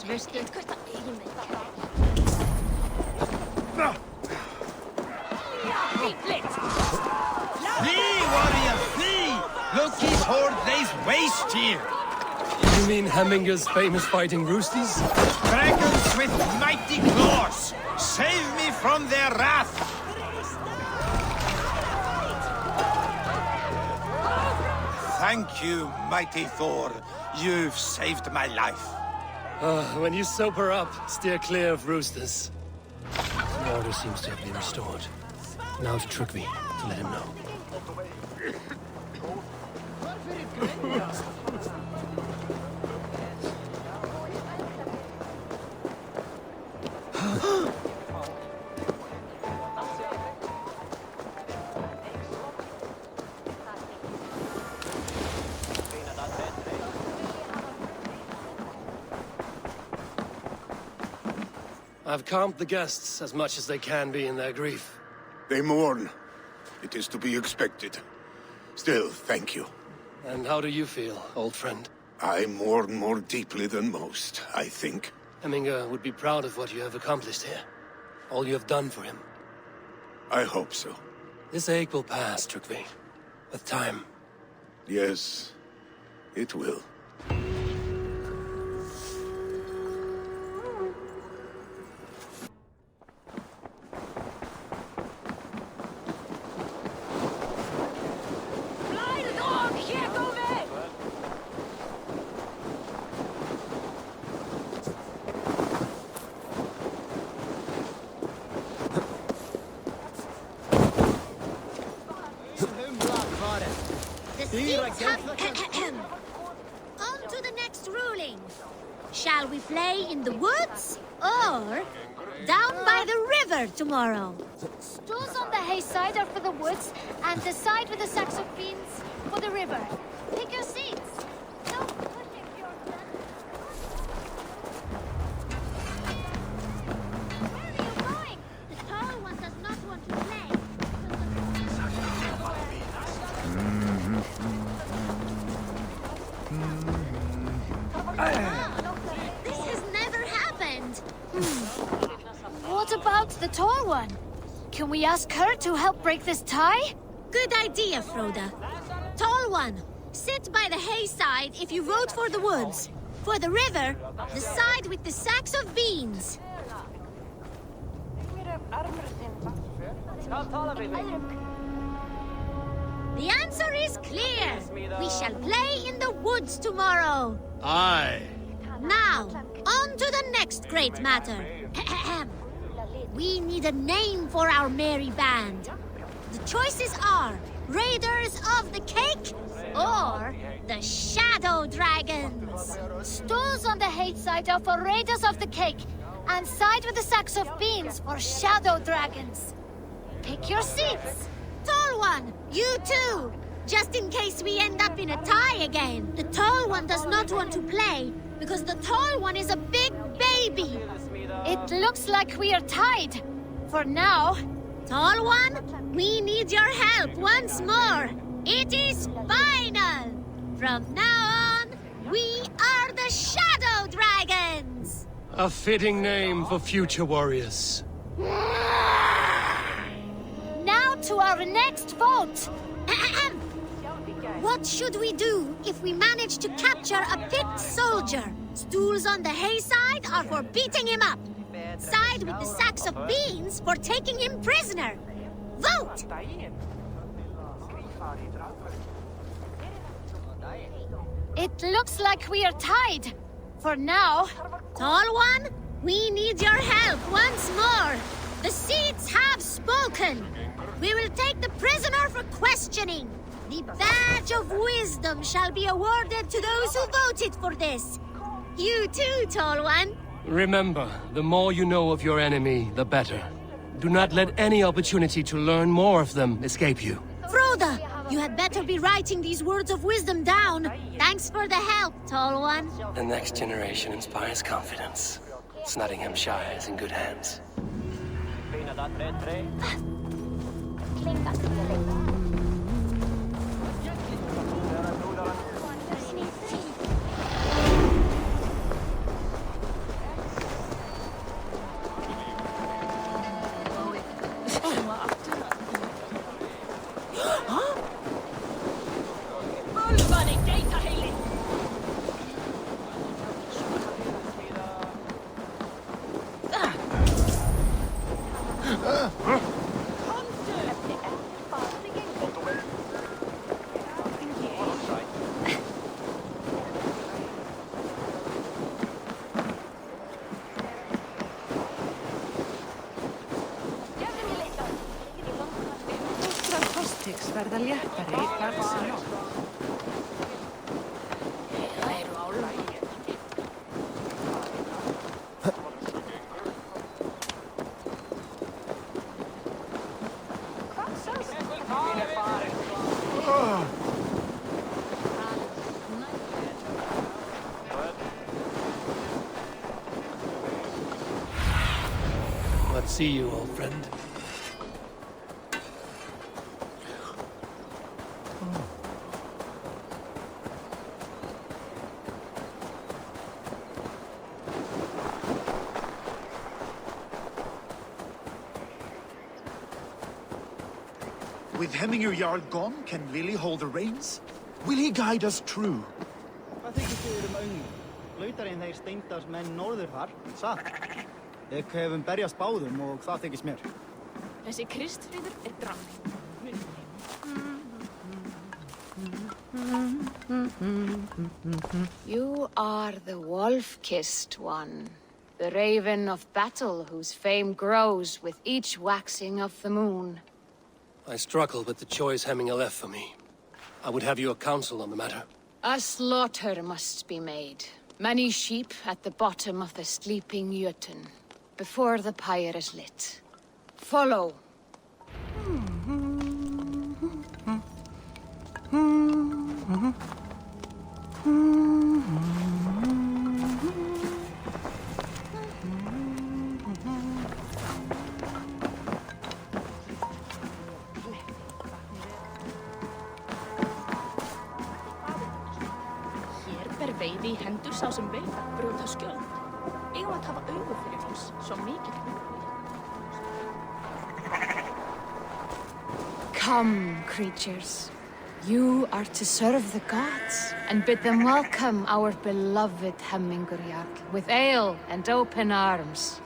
[SPEAKER 14] Flee, warrior, flee! Loki's horde lays waste here!
[SPEAKER 3] You mean Hemminger's famous fighting roosties?
[SPEAKER 14] Dragons with mighty claws! Save me from their wrath! Thank you, mighty Thor. You've saved my life.
[SPEAKER 3] When you sober up, steer clear of roosters. The order seems to have been restored. Now to Trygve, to let him know. I've calmed the guests as much as they can be in their grief.
[SPEAKER 4] They mourn. It is to be expected. Still, thank you.
[SPEAKER 3] And how do you feel, old friend?
[SPEAKER 4] I mourn more deeply than most, I think.
[SPEAKER 3] Hemminger would be proud of what you have accomplished here. All you have done for him.
[SPEAKER 4] I hope so.
[SPEAKER 3] This ache will pass, Trygve. With time.
[SPEAKER 4] Yes, it will.
[SPEAKER 15] On to the next ruling. Shall we play in the woods or down by the river tomorrow?
[SPEAKER 16] Stools on the hay side are for the woods, and the side with the sacks of beans for the river. Pick your seats. Don't push it, Bjorn.
[SPEAKER 15] Where are you going? The tall one does not want to play. This has never happened.
[SPEAKER 16] What about the tall one? Can we ask her to help break this tie?
[SPEAKER 15] Good idea, Froda. Tall one, sit by the hay side if you vote for the woods. For the river, the side with the sacks of beans. The answer is clear. We shall play in the woods tomorrow.
[SPEAKER 3] Aye.
[SPEAKER 15] Now, on to the next great matter. We need a name for our merry band. The choices are Raiders of the Cake or the Shadow Dragons.
[SPEAKER 16] Stools on the hay side are for Raiders of the Cake, and side with the sacks of beans for Shadow Dragons. Pick your seats.
[SPEAKER 15] Tall one, you too. Just in case we end up in a tie again. The tall one does not want to play because the tall one is a big baby.
[SPEAKER 16] It looks like we are tied. For now.
[SPEAKER 15] Tall one, we need your help once more. It is final. From now on, we are the Shadow Dragons.
[SPEAKER 3] A fitting name for future warriors.
[SPEAKER 16] Now to our next vote.
[SPEAKER 15] What should we do if we manage to capture a picked soldier? Stools on the hay side are for beating him up. Side with the sacks of beans for taking him prisoner. Vote!
[SPEAKER 16] It looks like we are tied. For now.
[SPEAKER 15] Tall one, we need your help once more. The seats have spoken. We will take the prisoner for questioning. The badge of wisdom shall be awarded to those who voted for this. You too, Tall One.
[SPEAKER 3] Remember, the more you know of your enemy, the better. Do not let any opportunity to learn more of them escape you.
[SPEAKER 15] Froda, you had better be writing these words of wisdom down. Thanks for the help, Tall One.
[SPEAKER 3] The next generation inspires confidence. Nottinghamshire is in good hands.
[SPEAKER 12] verða léttari þar sem nóg.
[SPEAKER 3] Let's see you, old friend.
[SPEAKER 10] With Hemminger Jarl gone, can Lily hold the reins? Will he guide us true?
[SPEAKER 17] Hvað þykist þið auðni? Lautarinn þeir steindars menn norður þar, satt? Ég hefum berjast báðum og það þykist mér.
[SPEAKER 8] Þessi Kristfríður drank. You are the wolf-kissed one. The raven of battle whose fame grows with each waxing of the moon.
[SPEAKER 3] I struggle with the choice Hemminger left for me. I would have your counsel on the matter.
[SPEAKER 8] A slaughter must be made. Many sheep at the bottom of the sleeping Jötun, before the pyre is lit. Follow.
[SPEAKER 18] Veiði í hendur sá sem vil brjóta skjöld. Eigum að hafa augu fyrir hans, svo mikið
[SPEAKER 8] Come, creatures. You are to serve the gods and bid them welcome our beloved Hemminger Jarl with ale and open arms.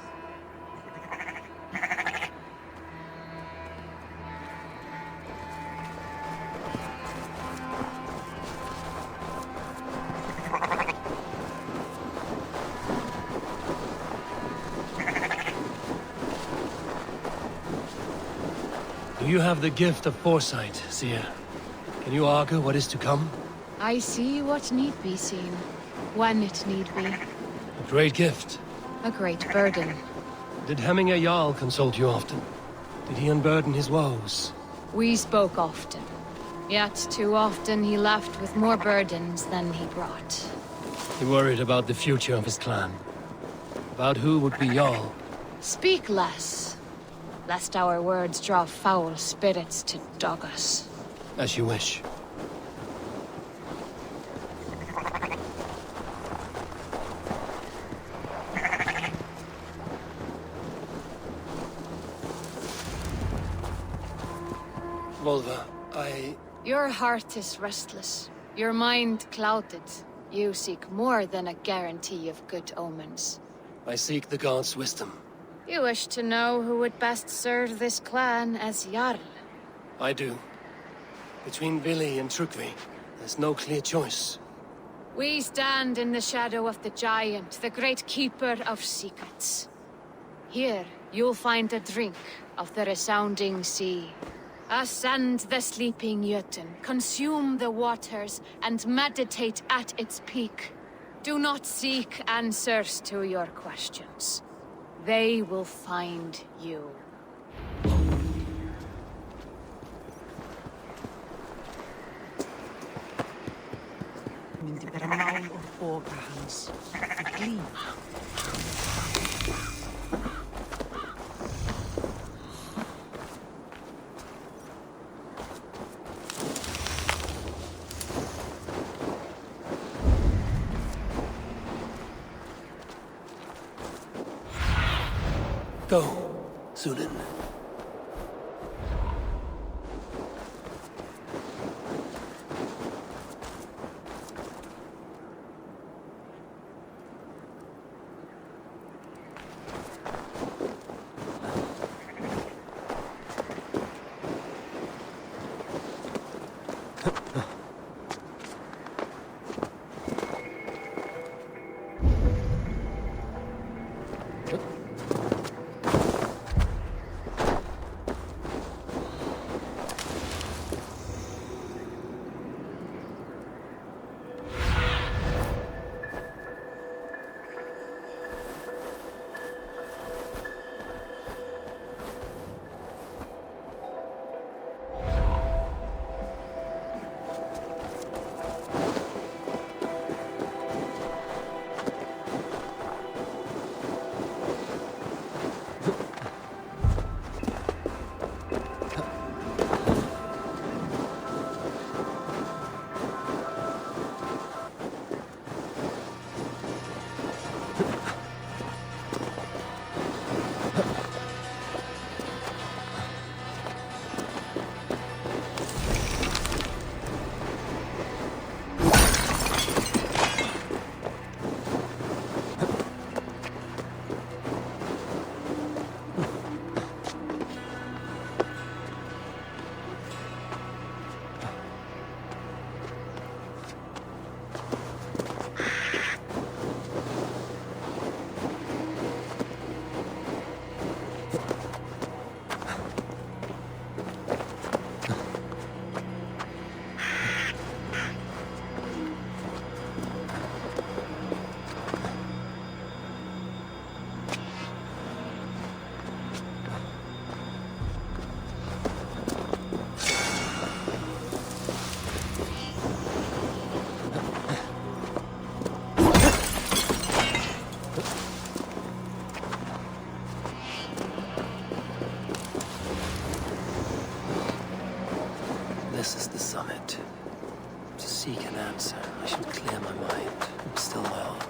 [SPEAKER 3] You have the gift of foresight, Seer. Can you argue what is to come?
[SPEAKER 8] I see what need be seen, when it need be.
[SPEAKER 3] A great gift.
[SPEAKER 8] A great burden.
[SPEAKER 3] Did Hemminger Jarl consult you often? Did he unburden his woes?
[SPEAKER 8] We spoke often. Yet too often he left with more burdens than he brought.
[SPEAKER 3] He worried about the future of his clan. About who would be Jarl.
[SPEAKER 8] Speak less, lest our words draw foul spirits to dog us.
[SPEAKER 3] As you wish. Volva,
[SPEAKER 8] Your heart is restless. Your mind clouded. You seek more than a guarantee of good omens.
[SPEAKER 3] I seek the gods' wisdom.
[SPEAKER 8] You wish to know who would best serve this clan as Jarl.
[SPEAKER 3] I do. Between Vili and Trukvi, there's no clear choice.
[SPEAKER 8] We stand in the shadow of the giant, the great keeper of secrets. Here, you'll find a drink of the resounding sea. Ascend the sleeping Jötun, consume the waters, and meditate at its peak. Do not seek answers to your questions. They will find you.
[SPEAKER 12] Myndi bera mál úr boga hans. Glíma.
[SPEAKER 3] Go, Sunan. This is the summit. To seek an answer, I should clear my mind and still my heart.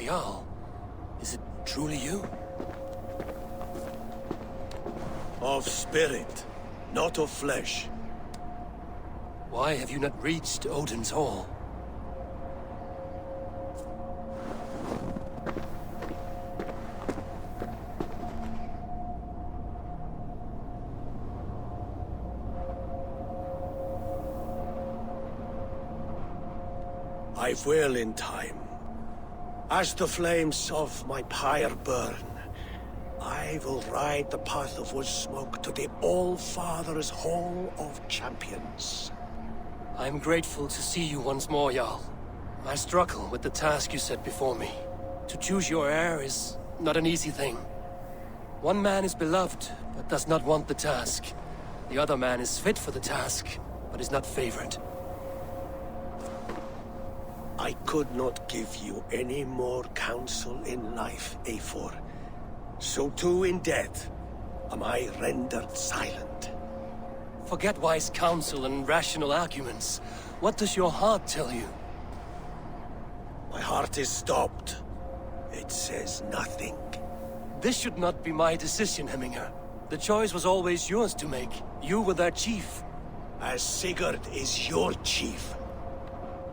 [SPEAKER 3] Jarl, is it truly you?
[SPEAKER 4] Of spirit, not of flesh.
[SPEAKER 3] Why have you not reached Odin's Hall?
[SPEAKER 4] I will in time. As the flames of my pyre burn, I will ride the path of wood smoke to the All-Father's Hall of Champions.
[SPEAKER 3] I am grateful to see you once more, Jarl. I struggle with the task you set before me. To choose your heir is not an easy thing. One man is beloved, but does not want the task. The other man is fit for the task, but is not favored.
[SPEAKER 4] I could not give you any more counsel in life, Eivor. So too in death am I rendered silent.
[SPEAKER 3] Forget wise counsel and rational arguments. What does your heart tell you?
[SPEAKER 4] My heart is stopped. It says nothing.
[SPEAKER 3] This should not be my decision, Hemminger. The choice was always yours to make. You were their chief.
[SPEAKER 4] As Sigurd is your chief.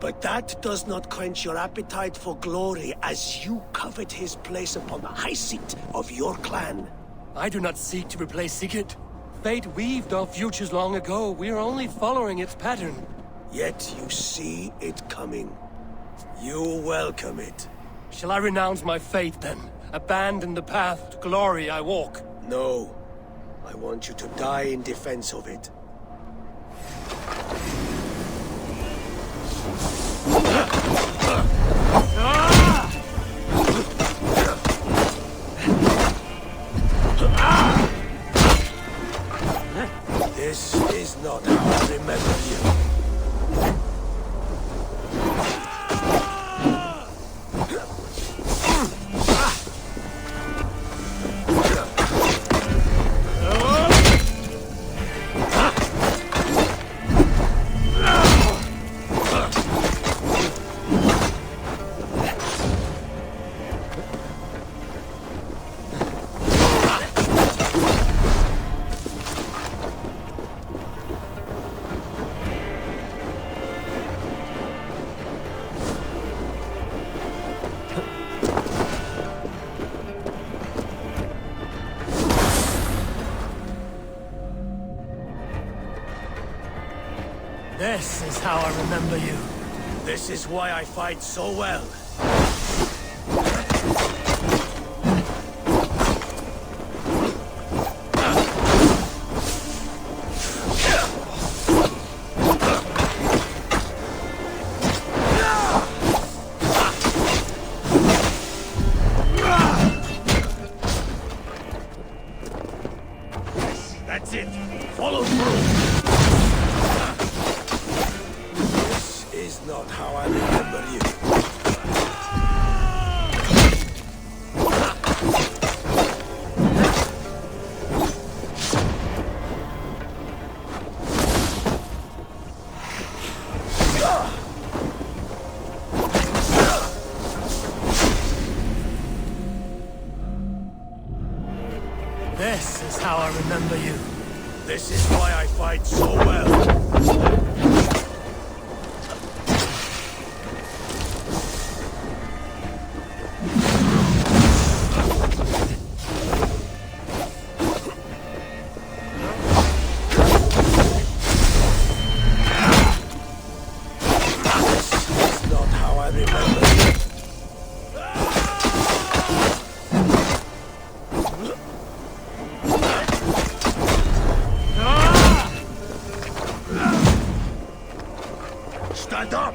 [SPEAKER 4] But that does not quench your appetite for glory as you covet his place upon the high seat of your clan.
[SPEAKER 3] I do not seek to replace Sigurd. Fate weaved our futures long ago. We are only following its pattern.
[SPEAKER 4] Yet you see it coming. You welcome it.
[SPEAKER 3] Shall I renounce my faith then? Abandon the path to glory I walk?
[SPEAKER 4] No. I want you to die in defense of it. This is not how I remember you.
[SPEAKER 3] This is how I remember you.
[SPEAKER 4] This is why I fight so well. Yes, that's it. Follow through. This is not how I remember you.
[SPEAKER 3] This is how I remember you.
[SPEAKER 4] This is why I fight so well. Stand up!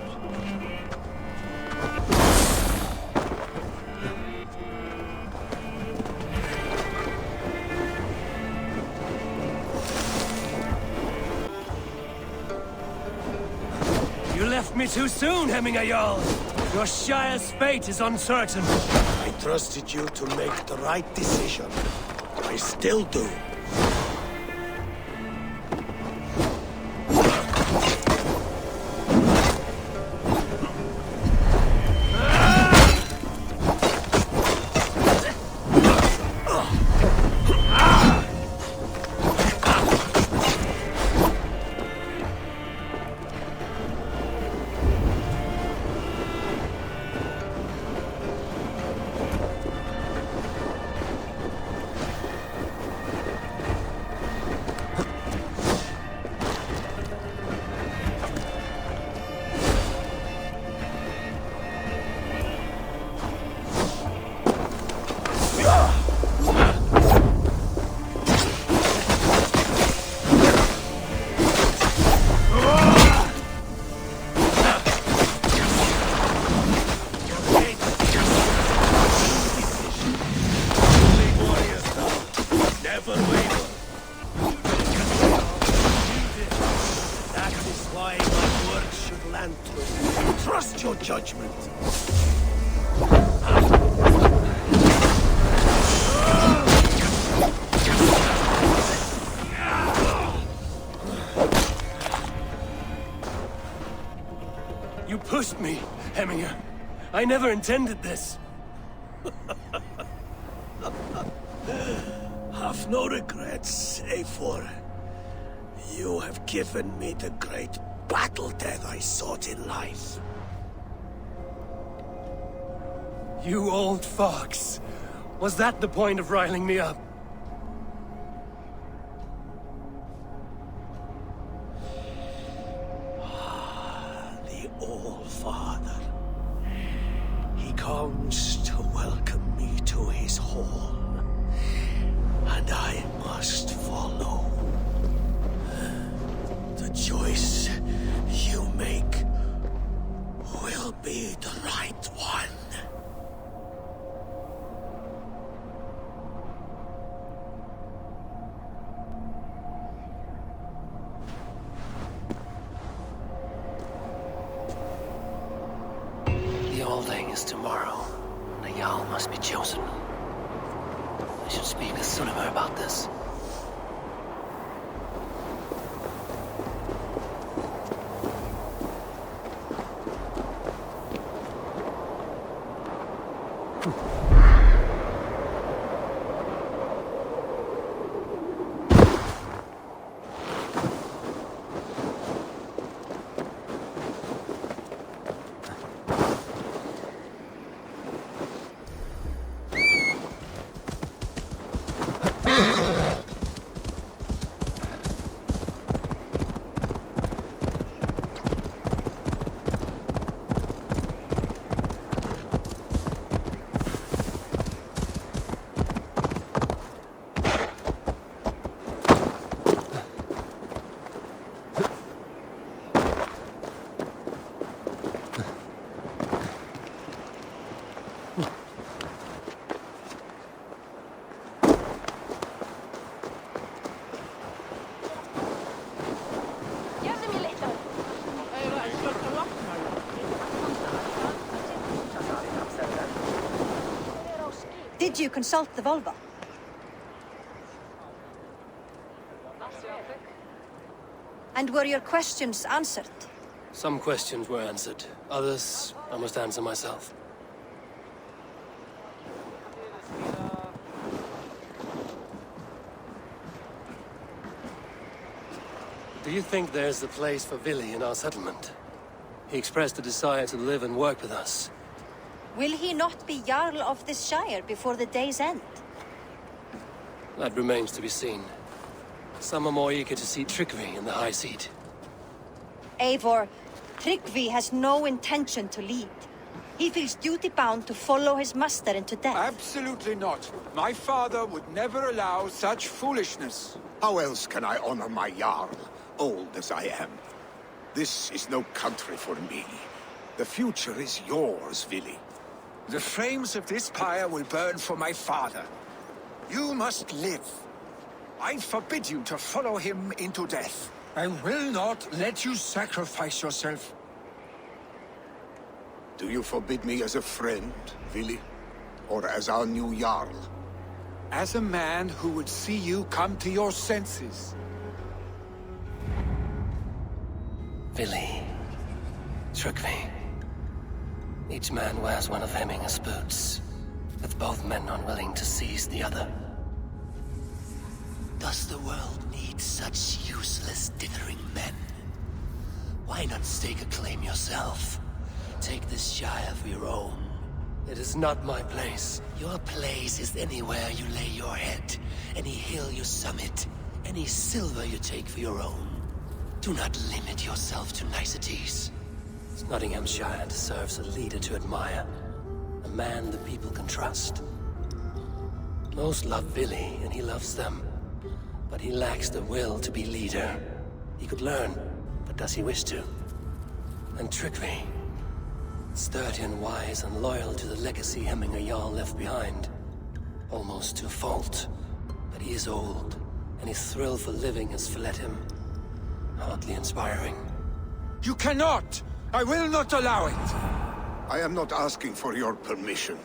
[SPEAKER 3] You left me too soon, Hemminger Jarl. Your Shire's fate is uncertain.
[SPEAKER 4] I trusted you to make the right decision. I still do. Trust your judgment.
[SPEAKER 3] You pushed me, Hemminger. I never intended this.
[SPEAKER 4] Have no regrets, Eivor. You have given me the great battle death I sought in life.
[SPEAKER 3] You old fox. Was that the point of riling me up?
[SPEAKER 4] The All-Father. He comes to welcome me to his hall. And I must follow. The choice you make will be the right one.
[SPEAKER 3] The Alding is tomorrow, and the Jarl must be chosen. I should speak to Sunnema about this.
[SPEAKER 19] Did you consult the Volva? And were your questions answered?
[SPEAKER 3] Some questions were answered. Others, I must answer myself. Do you think there's a place for Vili in our settlement? He expressed a desire to live and work with us.
[SPEAKER 19] Will he not be Jarl of this Shire before the day's end?
[SPEAKER 3] That remains to be seen. Some are more eager to see Tryggvi in the high seat.
[SPEAKER 19] Eivor, Tryggvi has no intention to lead. He feels duty-bound to follow his master into death.
[SPEAKER 5] Absolutely not. My father would never allow such foolishness.
[SPEAKER 14] How else can I honor my Jarl, old as I am? This is no country for me. The future is yours, Vili.
[SPEAKER 2] The flames of this pyre will burn for my father. You must live. I forbid you to follow him into death. I will not let you sacrifice yourself.
[SPEAKER 14] Do you forbid me as a friend, Vili? Or as our new Jarl?
[SPEAKER 5] As a man who would see you come to your senses.
[SPEAKER 3] Vili. Tryggvi. Each man wears one of Hemminger's boots, with both men unwilling to seize the other.
[SPEAKER 1] Does the world need such useless, dithering men? Why not stake a claim yourself? Take this Shire for your own.
[SPEAKER 3] It is not my place.
[SPEAKER 1] Your place is anywhere you lay your head, any hill you summit, any silver you take for your own. Do not limit yourself to niceties.
[SPEAKER 3] Nottinghamshire deserves a leader to admire. A man the people can trust. Most love Vili, and he loves them. But he lacks the will to be leader. He could learn, but does he wish to? And Tryggvi. Sturdy and wise and loyal to the legacy Hemminger Jarl left behind. Almost to a fault. But he is old, and his thrill for living has fled him. Hardly inspiring.
[SPEAKER 2] You cannot! I will not allow it!
[SPEAKER 14] I am not asking for your permission.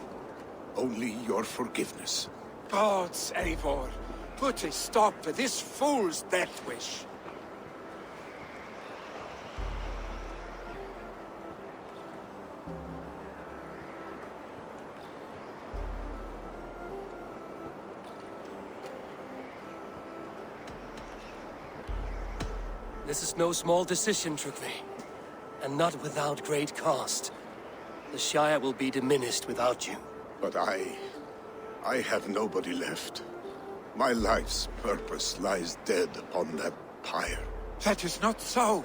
[SPEAKER 14] Only your forgiveness.
[SPEAKER 5] Gods, Eivor, put a stop to this fool's death wish.
[SPEAKER 3] This is no small decision, Tryggvi. And not without great cost. The Shire will be diminished without you.
[SPEAKER 14] But I have nobody left. My life's purpose lies dead upon that pyre.
[SPEAKER 5] That is not so.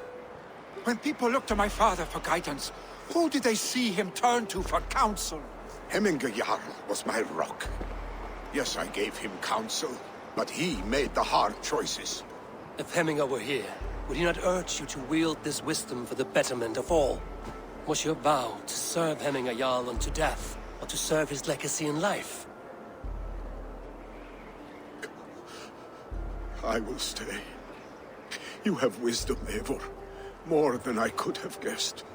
[SPEAKER 5] When people look to my father for guidance, who did they see him turn to for counsel?
[SPEAKER 14] Hemminger Jarl was my rock. Yes, I gave him counsel, but he made the hard choices.
[SPEAKER 3] If Hemminger were here, would he not urge you to wield this wisdom for the betterment of all? Was your vow to serve Hemminger Jarl unto death, or to serve his legacy in life?
[SPEAKER 14] I will stay. You have wisdom, Eivor. More than I could have guessed.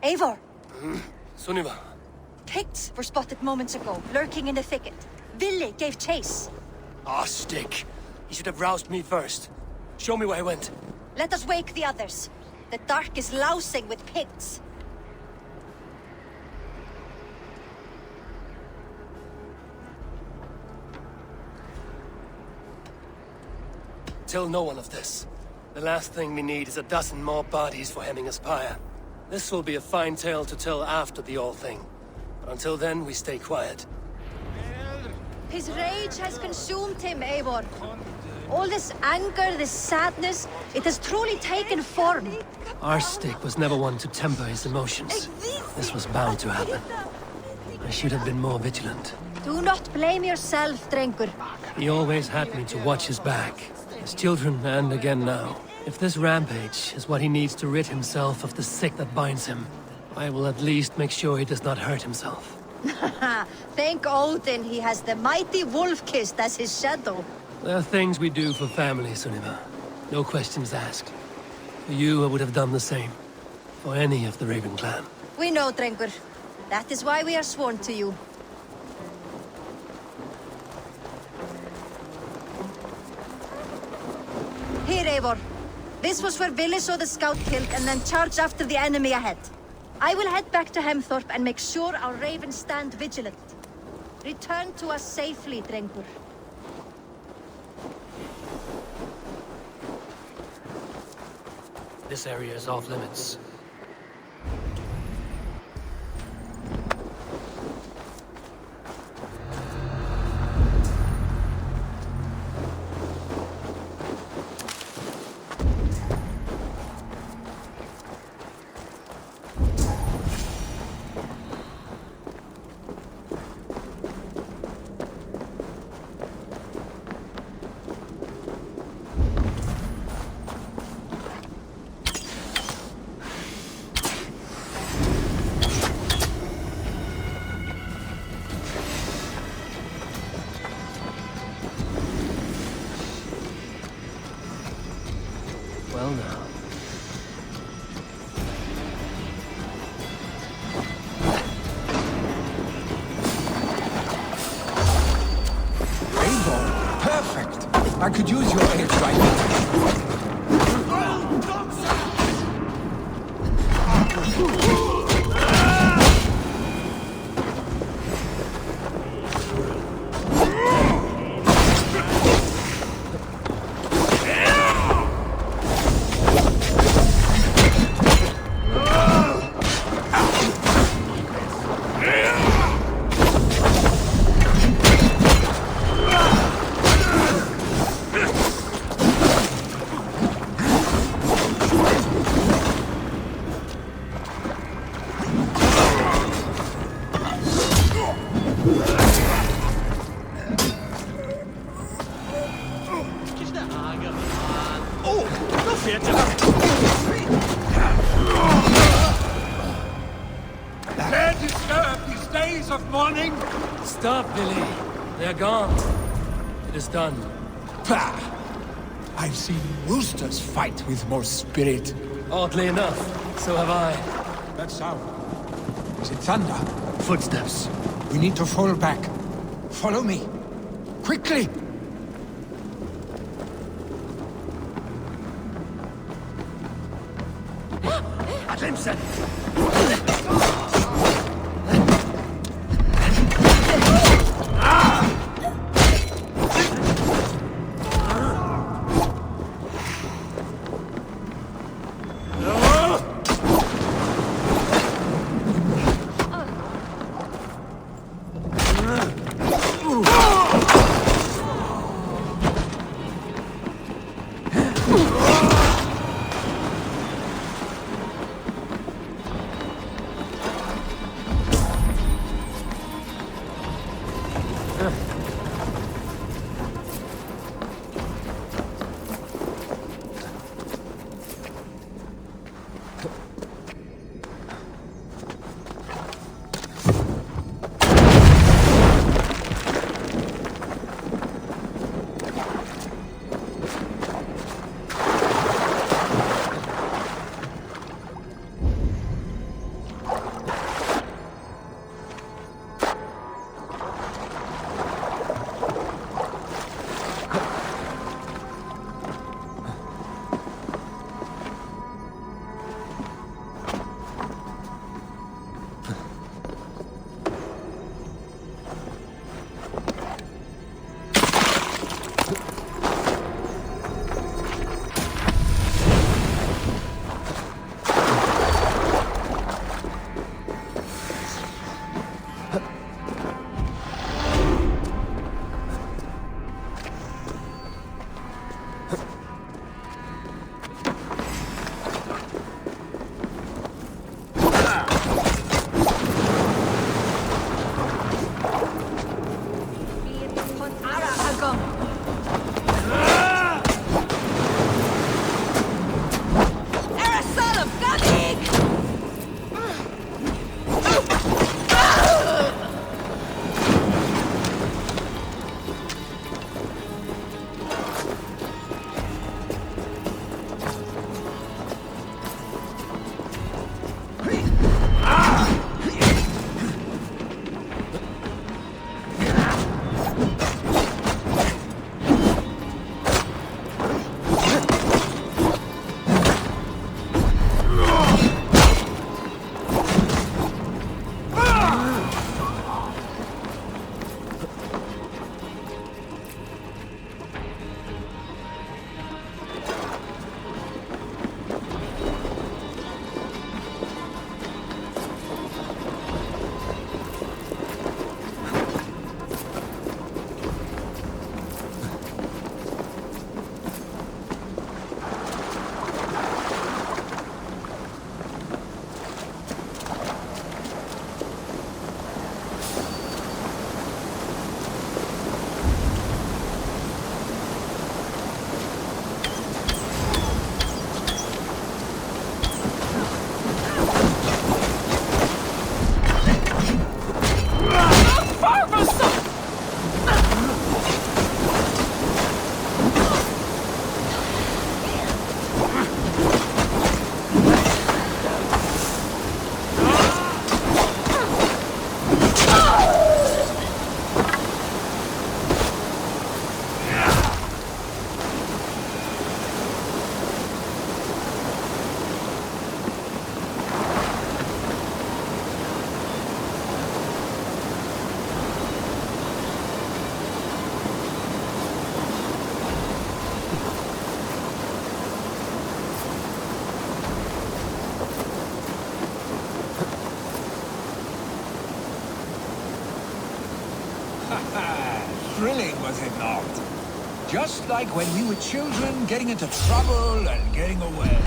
[SPEAKER 19] Eivor!
[SPEAKER 3] Sunniva.
[SPEAKER 19] Picts were spotted moments ago, lurking in the thicket. Vili gave chase.
[SPEAKER 3] Ah, stick. He should have roused me first. Show me where he went.
[SPEAKER 19] Let us wake the others. The dark is lousing with Picts.
[SPEAKER 3] Tell no one of this. The last thing we need is a dozen more bodies for Hemminger's pyre. This will be a fine tale to tell after the all thing. But until then, we stay quiet.
[SPEAKER 19] His rage has consumed him, Eivor. All this anger, this sadness, it has truly taken form.
[SPEAKER 3] Our stick was never one to temper his emotions. This was bound to happen. I should have been more vigilant.
[SPEAKER 19] Do not blame yourself, Drengur.
[SPEAKER 3] He always had me to watch his back. His children, and again now. If this rampage is what he needs to rid himself of the sick that binds him, I will at least make sure he does not hurt himself.
[SPEAKER 19] Thank Odin he has the mighty Wolf-Kissed as his shadow.
[SPEAKER 3] There are things we do for family, Sunniva. No questions asked. For you, I would have done the same. For any of the Raven clan.
[SPEAKER 19] We know, Drengur. That is why we are sworn to you. Here, Eivor. This was where Vili saw the scout killed and then charged after the enemy ahead. I will head back to Hemthorpe and make sure our ravens stand vigilant. Return to us safely, Drengur.
[SPEAKER 3] This area is off limits. Well now.
[SPEAKER 2] Eivor, perfect. I could use your aid right now.
[SPEAKER 5] Dare disturb these days of mourning?
[SPEAKER 3] Stop, Vili. They're gone. It is done.
[SPEAKER 2] Pah! I've seen roosters fight with more spirit.
[SPEAKER 3] Oddly enough, so have I.
[SPEAKER 2] That sound. Is it thunder?
[SPEAKER 3] Footsteps.
[SPEAKER 2] We need to fall back. Follow me. Quickly!
[SPEAKER 3] Attention!
[SPEAKER 2] Thrilling, was it not? Just like when we were children, getting into trouble and getting away.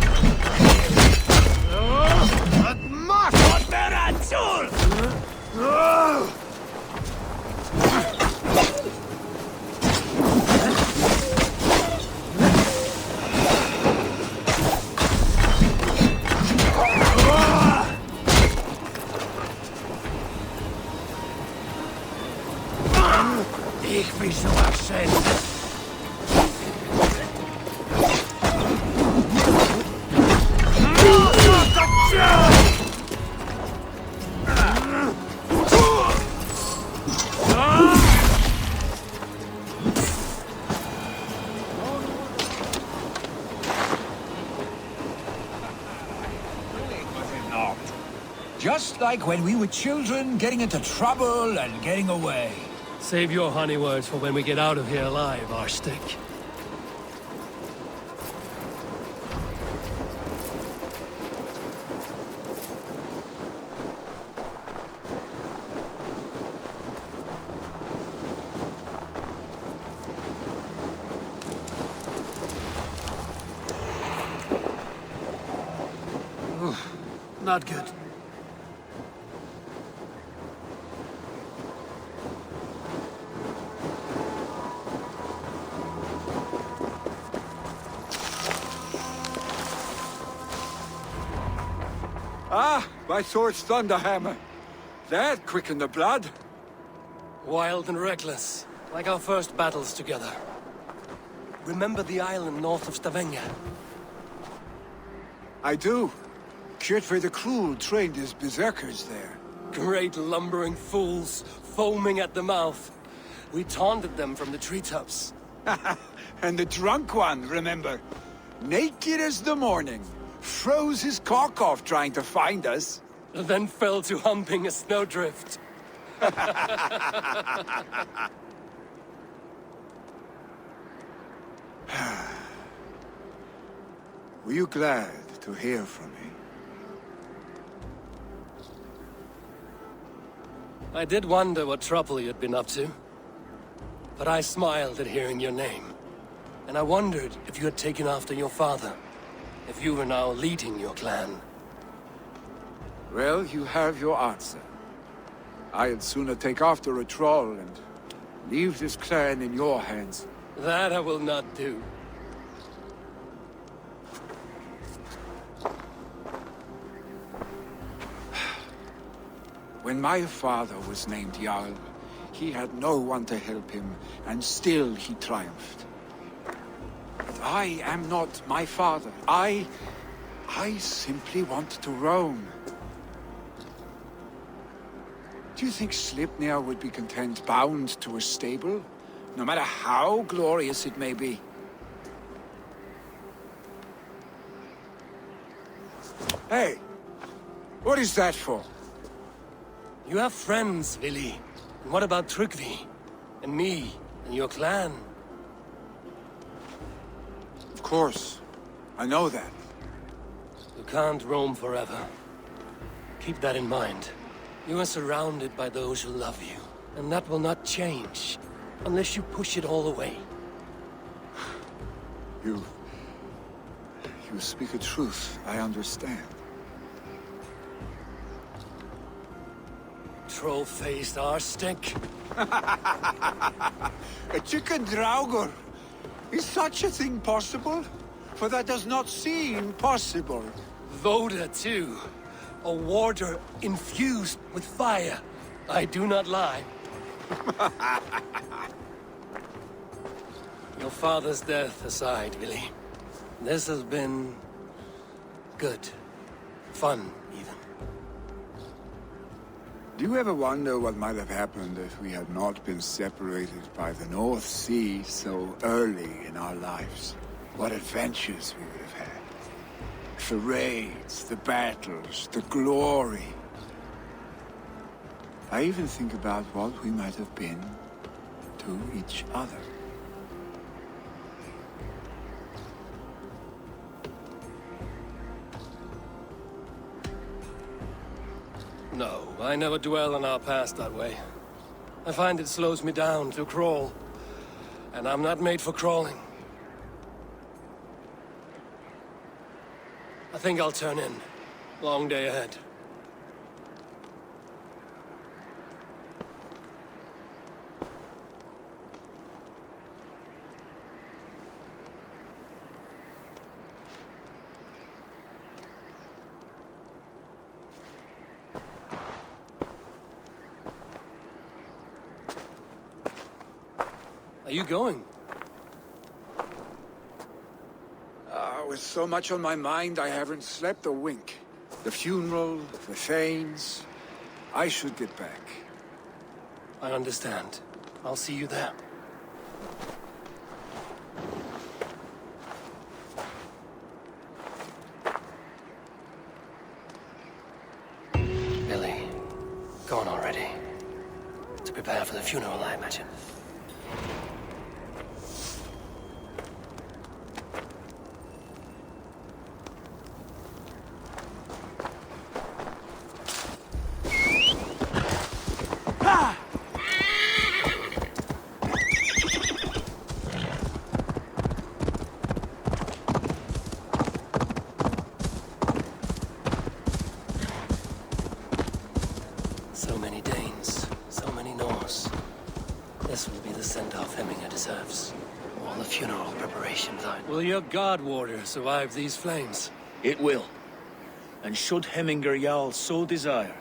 [SPEAKER 1] Ich bin so erschöpft.
[SPEAKER 2] Just like when we were children, getting into trouble and getting away.
[SPEAKER 3] Save your honey words for when we get out of here alive, Arstick. Not good.
[SPEAKER 9] Ah, my sword's thunderhammer. That quickened the blood.
[SPEAKER 3] Wild and reckless, like our first battles together. Remember the island north of Stavanger?
[SPEAKER 9] I do. Kjotve the Cruel trained his berserkers there.
[SPEAKER 3] Great lumbering fools, foaming at the mouth. We taunted them from the treetops.
[SPEAKER 9] And the drunk one, remember? Naked as the morning. Froze his cock off trying to find us.
[SPEAKER 3] Then fell to humping a snowdrift.
[SPEAKER 9] Were you glad to hear from me?
[SPEAKER 3] I did wonder what trouble you'd been up to. But I smiled at hearing your name. And I wondered if you had taken after your father. If you were now leading your clan.
[SPEAKER 9] Well, you have your answer. I'd sooner take after a troll and leave this clan in your hands.
[SPEAKER 3] That I will not do.
[SPEAKER 9] When my father was named Jarl, he had no one to help him, and still he triumphed. But I am not my father. I simply want to roam. Do you think Sleipnir would be content bound to a stable, no matter how glorious it may be? Hey! What is that for?
[SPEAKER 3] You have friends, Vili. And what about Tryggvi? And me? And your clan?
[SPEAKER 9] Of course. I know that.
[SPEAKER 3] You can't roam forever. Keep that in mind. You are surrounded by those who love you. And that will not change. Unless you push it all away.
[SPEAKER 9] You speak a truth. I understand.
[SPEAKER 3] Troll-faced arstink.
[SPEAKER 9] A chicken draugr. Is such a thing possible? For that does not seem possible.
[SPEAKER 3] Voda, too. A warder infused with fire. I do not lie. Your father's death aside, Vili. This has been... good. Fun, even.
[SPEAKER 9] Do you ever wonder what might have happened if we had not been separated by the North Sea so early in our lives? What adventures we would have had. The raids, the battles, the glory. I even think about what we might have been to each other.
[SPEAKER 3] No, I never dwell on our past that way. I find it slows me down to crawl. And I'm not made for crawling. I think I'll turn in. Long day ahead. Are you going?
[SPEAKER 7] With so much on my mind, I haven't slept a wink. The funeral, the Thanes. I should get back.
[SPEAKER 3] I understand. I'll see you there. Billy, gone already. To prepare for the funeral, I imagine. So many Danes, so many Norse. This will be the send-off Hemminger deserves. All the funeral preparations are... Will your guard warder survive these flames?
[SPEAKER 11] It will. And should Hemminger Jarl so desire,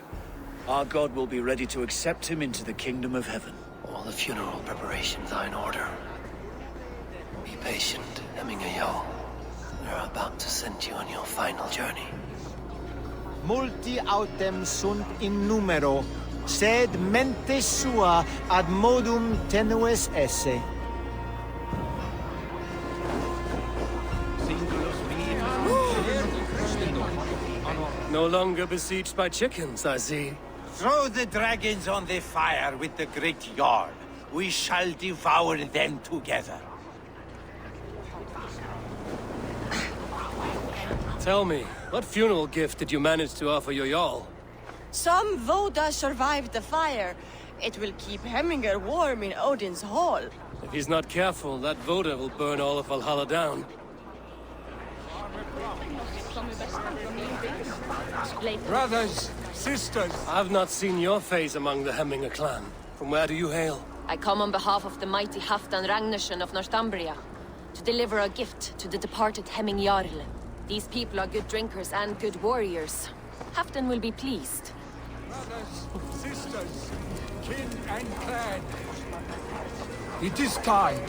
[SPEAKER 11] our god will be ready to accept him into the kingdom of heaven.
[SPEAKER 3] All the funeral preparations are in order. Be patient, Hemminger Jarl. We're about to send you on your final journey.
[SPEAKER 20] Multi autem sunt in numero, sed mente sua ad modum tenues esse.
[SPEAKER 3] No longer besieged by chickens, I see.
[SPEAKER 5] Throw the dragons on the fire with the great Jarl. We shall devour them together.
[SPEAKER 3] Tell me, what funeral gift did you manage to offer your Jarl?
[SPEAKER 6] Some Voda survived the fire. It will keep Hemminger warm in Odin's hall.
[SPEAKER 3] If he's not careful, that Voda will burn all of Valhalla down.
[SPEAKER 2] Brothers, sisters.
[SPEAKER 3] I've not seen your face among the Hemminger clan. From where do you hail?
[SPEAKER 21] I come on behalf of the mighty Halfdan Ragnarsson of Northumbria to deliver a gift to the departed Hemming Jarl. These people are good drinkers and good warriors. Halfdan will be pleased.
[SPEAKER 2] Brothers, sisters, kin and clan. It is time.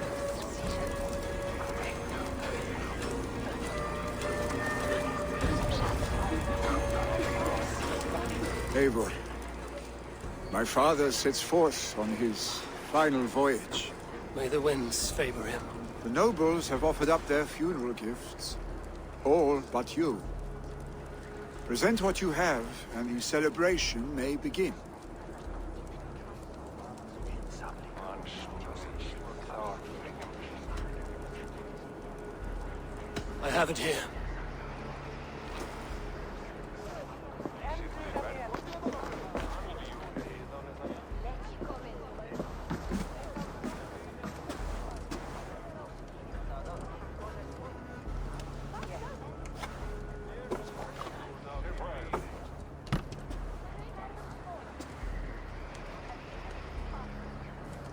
[SPEAKER 7] Eivor, my father sets forth on his final voyage.
[SPEAKER 3] May the winds favor him.
[SPEAKER 7] The nobles have offered up their funeral gifts. All but you. Present what you have, and the celebration may begin.
[SPEAKER 3] I have it here.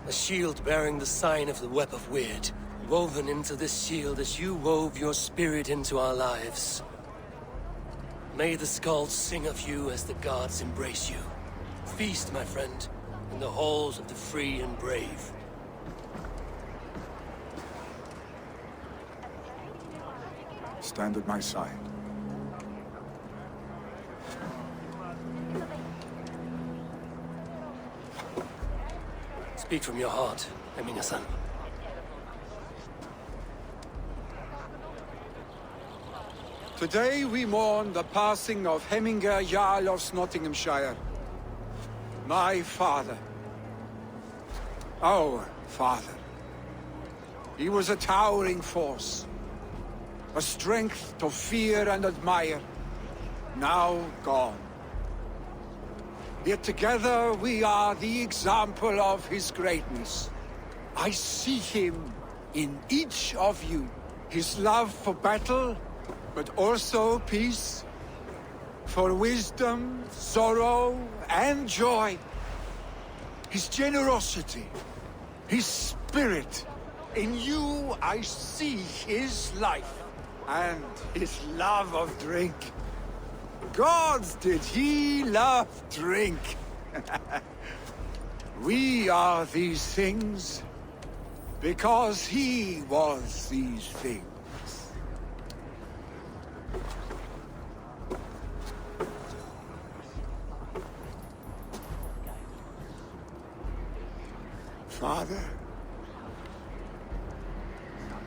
[SPEAKER 3] A shield bearing the sign of the Web of Weird. Woven into this shield as you wove your spirit into our lives. May the skulls sing of you as the gods embrace you. Feast, my friend, in the halls of the free and brave.
[SPEAKER 7] Stand at my side.
[SPEAKER 3] Speak from your heart, Hemminger-san.
[SPEAKER 2] Today we mourn the passing of Hemminger Jarl of Nottinghamshire. My father. Our father. He was a towering force. A strength to fear and admire. Now gone. Yet together we are the example of his greatness. I see him in each of you. His love for battle, but also peace. For wisdom, sorrow, and joy. His generosity, his spirit. In you I see his life, and his love of drink. Gods, did he love drink! We are these things because he was these things.
[SPEAKER 9] Father,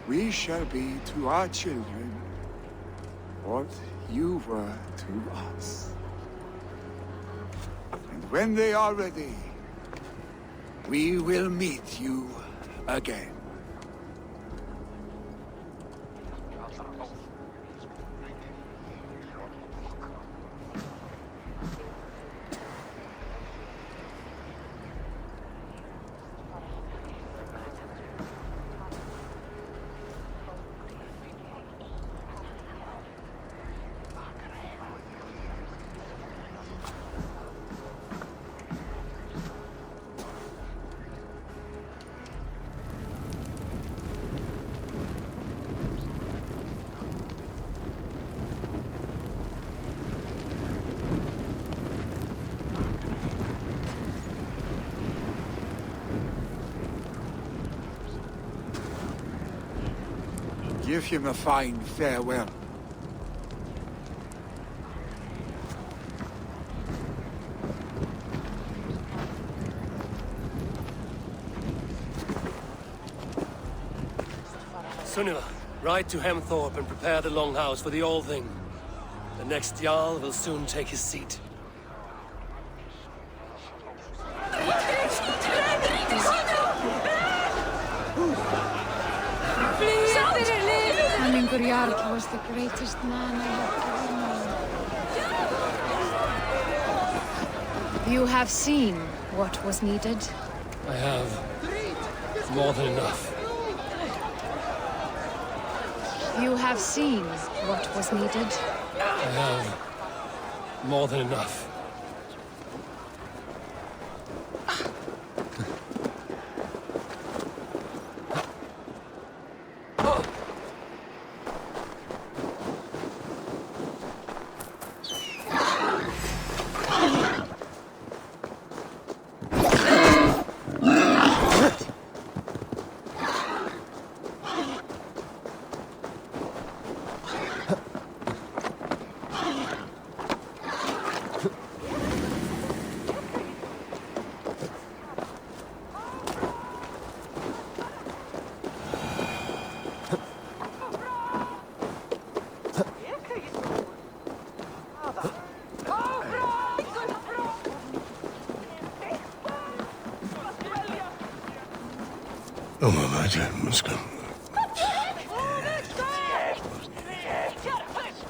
[SPEAKER 9] we shall be to our children what you were to us. And when they are ready, we will meet you again.
[SPEAKER 2] Give him a fine farewell.
[SPEAKER 3] Sunniva, ride to Hemthorpe and prepare the Longhouse for the All-Thing. The next Jarl will soon take his seat.
[SPEAKER 8] Hammingur Jarl was the greatest man I have ever known. You have seen what was needed?
[SPEAKER 3] I have. More than enough.
[SPEAKER 8] You have seen what was needed?
[SPEAKER 3] I have. More than enough.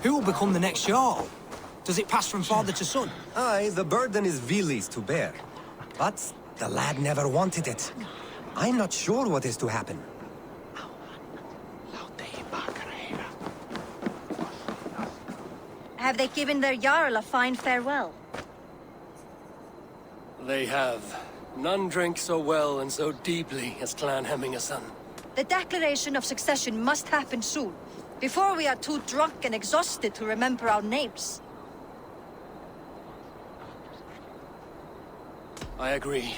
[SPEAKER 13] Who will become the next Jarl? Does it pass from father to son?
[SPEAKER 22] Aye, the burden is Vili's to bear. But the lad never wanted it. I'm not sure what is to happen.
[SPEAKER 19] Have they given their Jarl a fine farewell?
[SPEAKER 3] They have. None drink so well and so deeply as Clan Hemmingason.
[SPEAKER 19] The declaration of succession must happen soon, before we are too drunk and exhausted to remember our names.
[SPEAKER 3] I agree.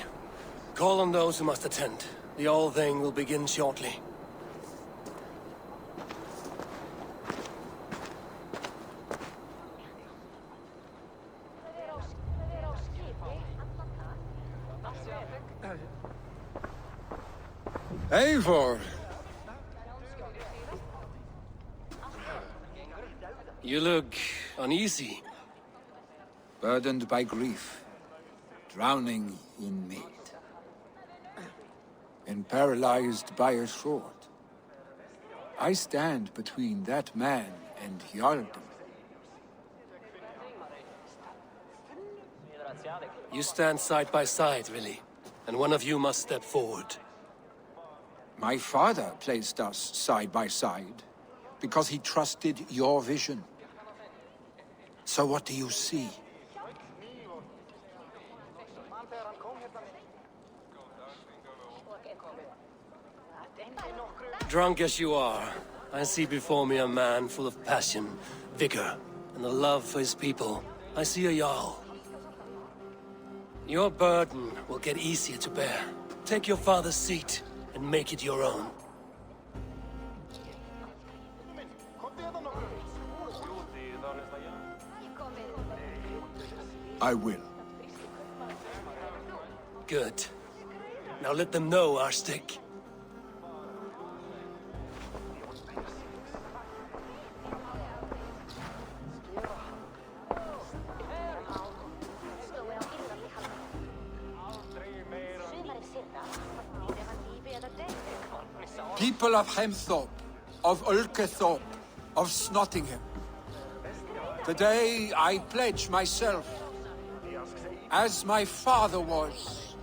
[SPEAKER 3] Call on those who must attend. The All-Thing will begin shortly.
[SPEAKER 2] Eivor!
[SPEAKER 3] You look uneasy.
[SPEAKER 2] Burdened by grief, drowning in mead, and paralyzed by a sword. I stand between that man and Jarldom.
[SPEAKER 3] You stand side by side, really. And one of you must step forward.
[SPEAKER 2] My father placed us side by side, because he trusted your vision. So what do you see?
[SPEAKER 3] Drunk as you are, I see before me a man full of passion, vigor, and a love for his people. I see a Jarl. Your burden will get easier to bear. Take your father's seat and make it your own.
[SPEAKER 2] I will.
[SPEAKER 3] Good. Now let them know our stick.
[SPEAKER 2] People of Hemthorpe, of Ulkethorpe, of Snottingham. Today I pledge myself, as my father was,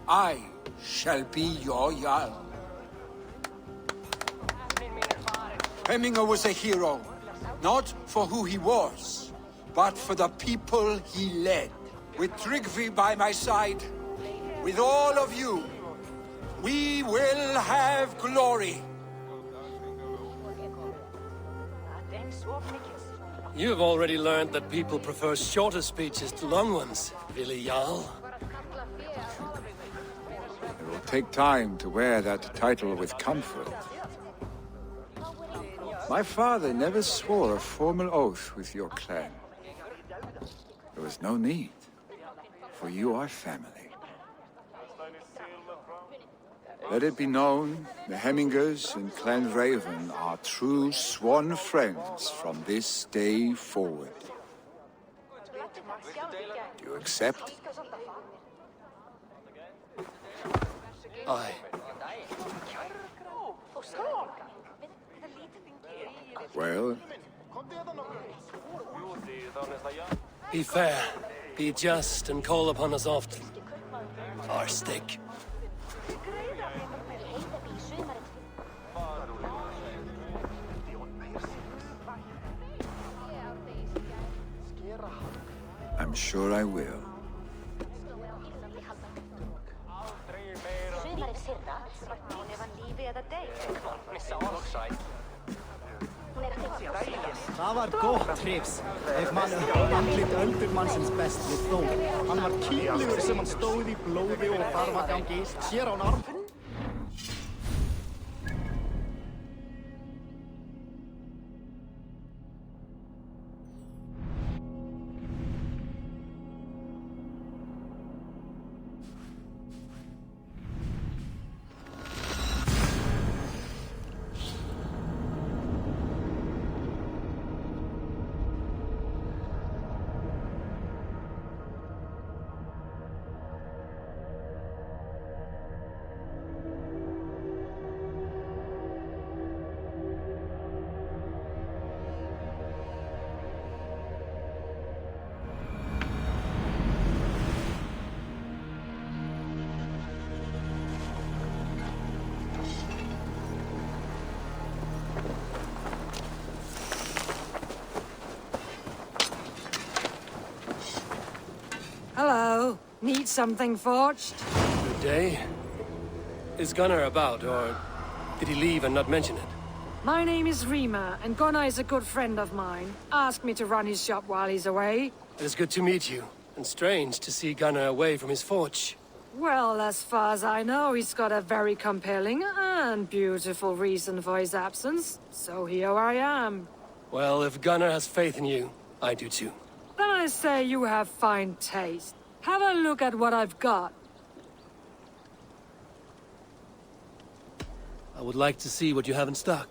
[SPEAKER 2] I shall be your Jarl. Hemminger was a hero, not for who he was, but for the people he led. With Tryggvi by my side, with all of you, we will have glory.
[SPEAKER 3] You've already learned that people prefer shorter speeches to long ones, really, Jarl.
[SPEAKER 9] It will take time to wear that title with comfort. My father never swore a formal oath with your clan. There was no need, for you are family. Let it be known, the Hemmingers and Clan Raven are true sworn friends from this day forward. Do you accept?
[SPEAKER 3] Aye.
[SPEAKER 9] Well?
[SPEAKER 3] Be fair, be just, and call upon us often. Our stick.
[SPEAKER 9] I'm sure I will.
[SPEAKER 17] Það var gott trix. Ef mann andlit öldurmannsins best við Þór. Hann var kýflugur sem hann stóð í blóði og þarfagangi, sér án arm.
[SPEAKER 15] Hello. Need something forged?
[SPEAKER 3] Good day. Is Gunnar about, or did he leave and not mention it?
[SPEAKER 15] My name is Rima, and Gunnar is a good friend of mine. Asked me to run his shop while he's away.
[SPEAKER 3] It is good to meet you, and strange to see Gunnar away from his forge.
[SPEAKER 15] Well, as far as I know, he's got a very compelling and beautiful reason for his absence. So here I am.
[SPEAKER 3] Well, if Gunnar has faith in you, I do too.
[SPEAKER 15] Then I say you have fine taste. Have a look at what I've got.
[SPEAKER 3] I would like to see what you have in stock.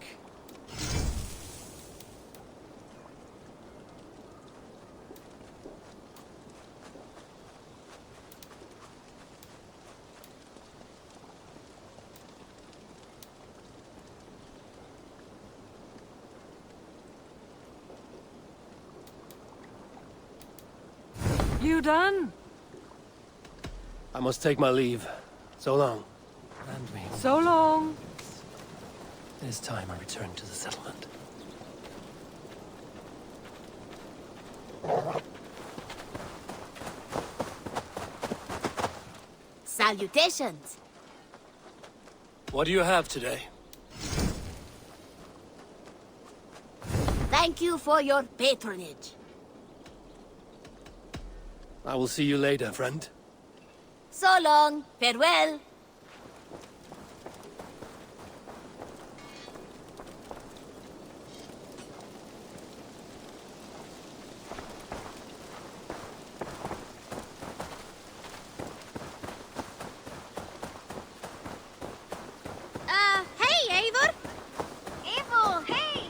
[SPEAKER 15] You done?
[SPEAKER 3] I must take my leave. So long.
[SPEAKER 15] So long.
[SPEAKER 3] It is time I return to the settlement.
[SPEAKER 6] Salutations.
[SPEAKER 3] What do you have today?
[SPEAKER 6] Thank you for your patronage.
[SPEAKER 3] I will see you later, friend.
[SPEAKER 6] So long. Farewell.
[SPEAKER 19] Hey, Eivor! Eivor, hey!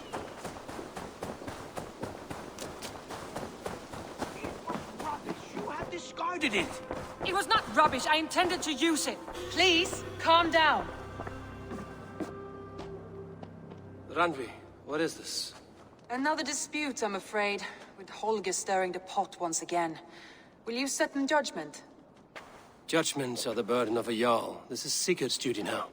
[SPEAKER 2] You have discarded it.
[SPEAKER 15] It was not rubbish. I intended to use it. Please, calm down.
[SPEAKER 3] Randvi, what is this?
[SPEAKER 12] Another dispute, I'm afraid, with Holger stirring the pot once again. Will you set in judgment?
[SPEAKER 3] Judgments are the burden of a Jarl. This is Sigurd's duty now.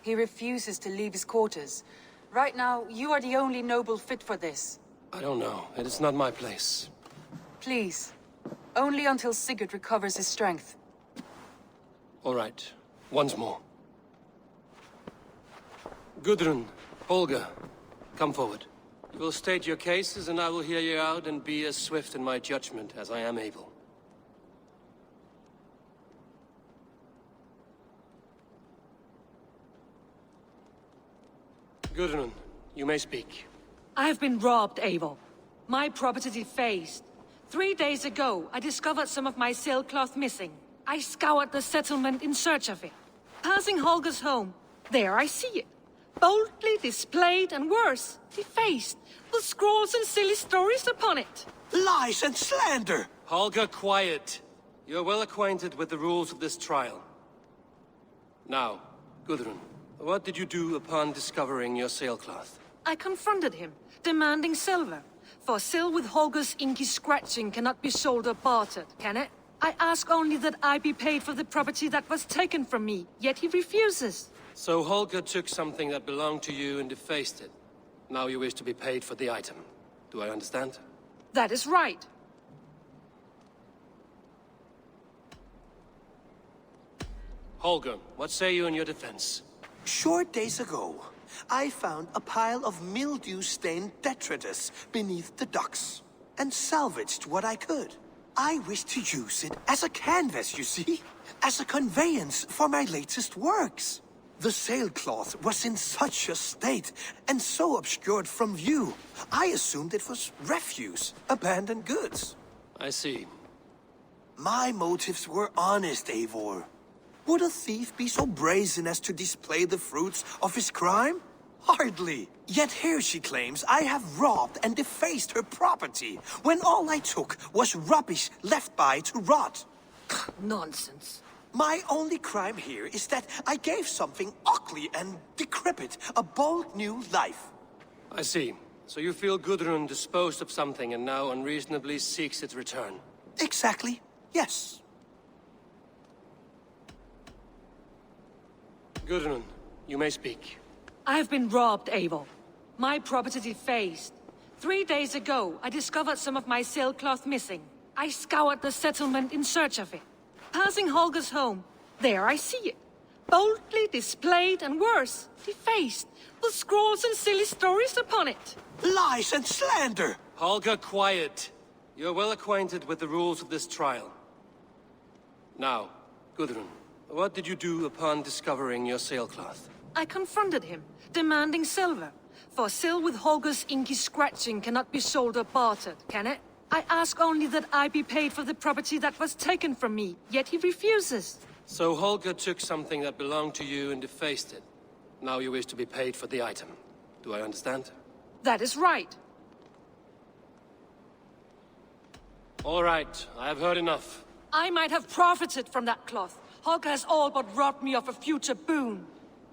[SPEAKER 12] He refuses to leave his quarters. Right now, you are the only noble fit for this.
[SPEAKER 3] I don't know. It is not my place.
[SPEAKER 12] Please. Only until Sigurd recovers his strength.
[SPEAKER 3] All right. Once more. Gudrun, Holger, come forward. You will state your cases, and I will hear you out and be as swift in my judgment as I am able. Gudrun, you may speak.
[SPEAKER 15] I have been robbed, Eivor. My property defaced. 3 days ago, I discovered some of my sailcloth missing. I scoured the settlement in search of it. Passing Holger's home, there I see it. Boldly displayed and worse, defaced, with scrawls and silly stories upon it.
[SPEAKER 4] Lies and slander!
[SPEAKER 3] Holger, quiet. You're well acquainted with the rules of this trial. Now, Gudrun, what did you do upon discovering your sailcloth?
[SPEAKER 15] I confronted him, demanding silver. For sil with Holger's inky scratching cannot be sold or bartered, can it? I ask only that I be paid for the property that was taken from me, yet he refuses.
[SPEAKER 3] So Holger took something that belonged to you and defaced it. Now you wish to be paid for the item. Do I understand?
[SPEAKER 15] That is right.
[SPEAKER 3] Holger, what say you in your defense?
[SPEAKER 4] Short days ago, I found a pile of mildew-stained detritus beneath the docks, and salvaged what I could. I wish to use it as a canvas, you see? As a conveyance for my latest works. The sailcloth was in such a state, and so obscured from view, I assumed it was refuse, abandoned goods.
[SPEAKER 3] I see.
[SPEAKER 4] My motives were honest, Eivor. Would a thief be so brazen as to display the fruits of his crime? Hardly. Yet here she claims I have robbed and defaced her property, when all I took was rubbish left by to rot.
[SPEAKER 15] Nonsense.
[SPEAKER 4] My only crime here is that I gave something ugly and decrepit a bold new life.
[SPEAKER 3] I see. So you feel Gudrun disposed of something and now unreasonably seeks its return?
[SPEAKER 4] Exactly. Yes.
[SPEAKER 3] Gudrun, you may speak.
[SPEAKER 15] I have been robbed, Eivor. My property defaced. 3 days ago, I discovered some of my sailcloth missing. I scoured the settlement in search of it. Passing Holger's home, there I see it. Boldly displayed and worse, defaced, with scrawls and silly stories upon it.
[SPEAKER 4] Lies and slander!
[SPEAKER 3] Holger, quiet. You're well acquainted with the rules of this trial. Now, Gudrun, what did you do upon discovering your sailcloth?
[SPEAKER 15] I confronted him, demanding silver. For sil with Holger's inky scratching cannot be sold or bartered, can it? I ask only that I be paid for the property that was taken from me, yet he refuses.
[SPEAKER 3] So Holger took something that belonged to you and defaced it. Now you wish to be paid for the item. Do I understand?
[SPEAKER 15] That is right.
[SPEAKER 3] All right, I have heard enough.
[SPEAKER 15] I might have profited from that cloth. Holger has all but robbed me of a future boon.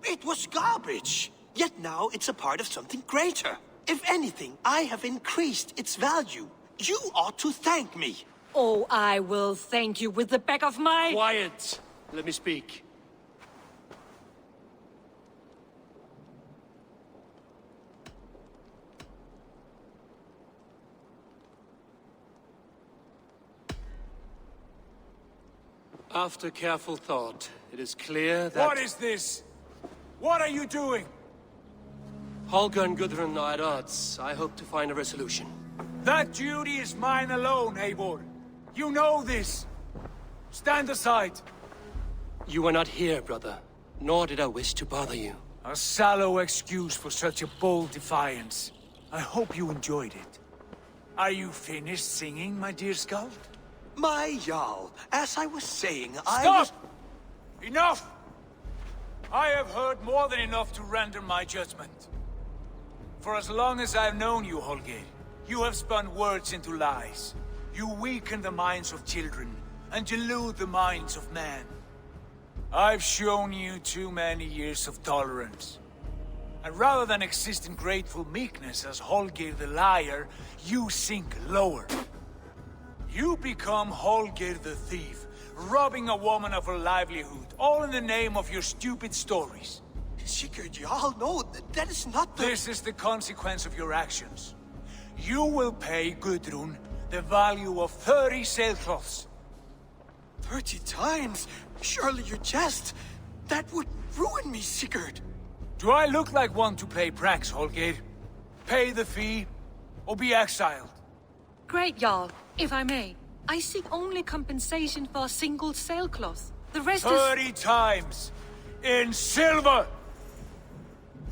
[SPEAKER 4] It was garbage. Yet now it's a part of something greater. If anything, I have increased its value. You ought to thank me.
[SPEAKER 15] Oh, I will thank you with the back of my...
[SPEAKER 3] Quiet! Let me speak. After careful thought, it is clear that...
[SPEAKER 2] What is this? What are you doing?
[SPEAKER 3] Holger and Gudrun are at odds. I hope to find a resolution.
[SPEAKER 2] That duty is mine alone, Eivor. You know this. Stand aside.
[SPEAKER 3] You were not here, brother. Nor did I wish to bother you.
[SPEAKER 2] A sallow excuse for such a bold defiance. I hope you enjoyed it. Are you finished singing, my dear Skald?
[SPEAKER 1] My Jarl, as I was saying,
[SPEAKER 2] Stop! Enough! I have heard more than enough to render my judgment. For as long as I've known you, Holger, you have spun words into lies. You weaken the minds of children, and delude the minds of men. I've shown you too many years of tolerance. And rather than exist in grateful meekness as Holger the liar, you sink lower. You become Holger the thief, robbing a woman of her livelihood, all in the name of your stupid stories.
[SPEAKER 1] Sigurd, Jarl, no, that is not the...
[SPEAKER 2] This is the consequence of your actions. You will pay Gudrun the value of 30 sailcloths.
[SPEAKER 1] 30 times? Surely you jest. That would ruin me, Sigurd.
[SPEAKER 2] Do I look like one to play pranks, Holger? Pay the fee, or be exiled.
[SPEAKER 15] Great, Jarl. If I may, I seek only compensation for a single sailcloth. The rest
[SPEAKER 2] 30 times! In silver!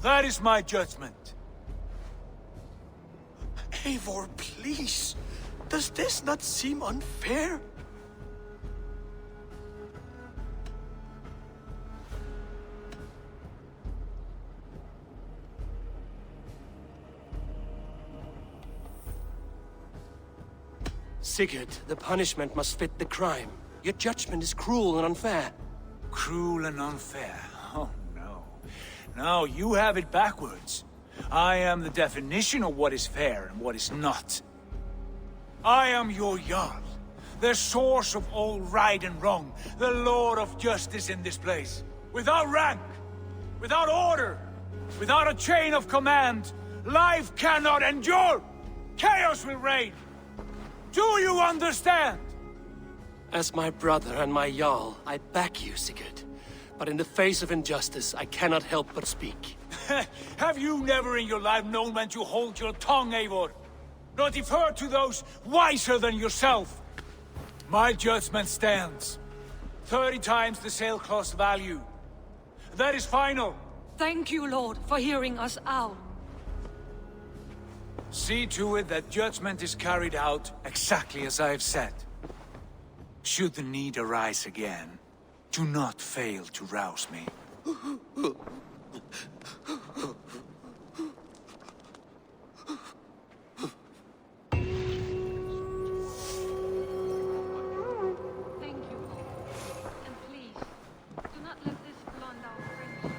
[SPEAKER 2] That is my judgment.
[SPEAKER 1] Eivor, please. Does this not seem unfair?
[SPEAKER 3] Sigurd, the punishment must fit the crime. Your judgment is cruel and unfair.
[SPEAKER 2] Cruel and unfair? Oh, no. No, you have it backwards. I am the definition of what is fair and what is not. I am your Jarl, the source of all right and wrong, the Lord of justice in this place. Without rank, without order, without a chain of command, life cannot endure! Chaos will reign! Do you understand?
[SPEAKER 3] As my brother and my Jarl, I back you, Sigurd. But in the face of injustice, I cannot help but speak.
[SPEAKER 2] Have you never in your life known when to hold your tongue, Eivor? Nor defer to those wiser than yourself? My judgment stands. 30 times the sailcloth's value. That is final.
[SPEAKER 15] Thank you, Lord, for hearing us out.
[SPEAKER 2] See to it that judgment is carried out exactly as I have said. Should the need arise again, do not fail to rouse me.
[SPEAKER 15] Thank you, Lord. And please, do not let this blunt our friendship.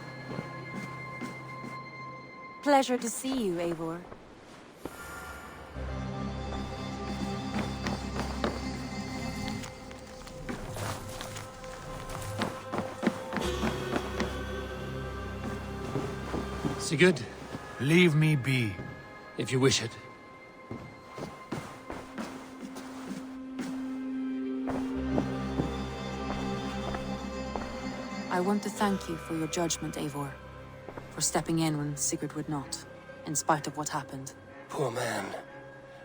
[SPEAKER 10] Pleasure to see you, Eivor.
[SPEAKER 3] Sigurd?
[SPEAKER 2] Leave me be.
[SPEAKER 3] If you wish it.
[SPEAKER 10] I want to thank you for your judgment, Eivor. For stepping in when Sigurd would not, in spite of what happened.
[SPEAKER 3] Poor man.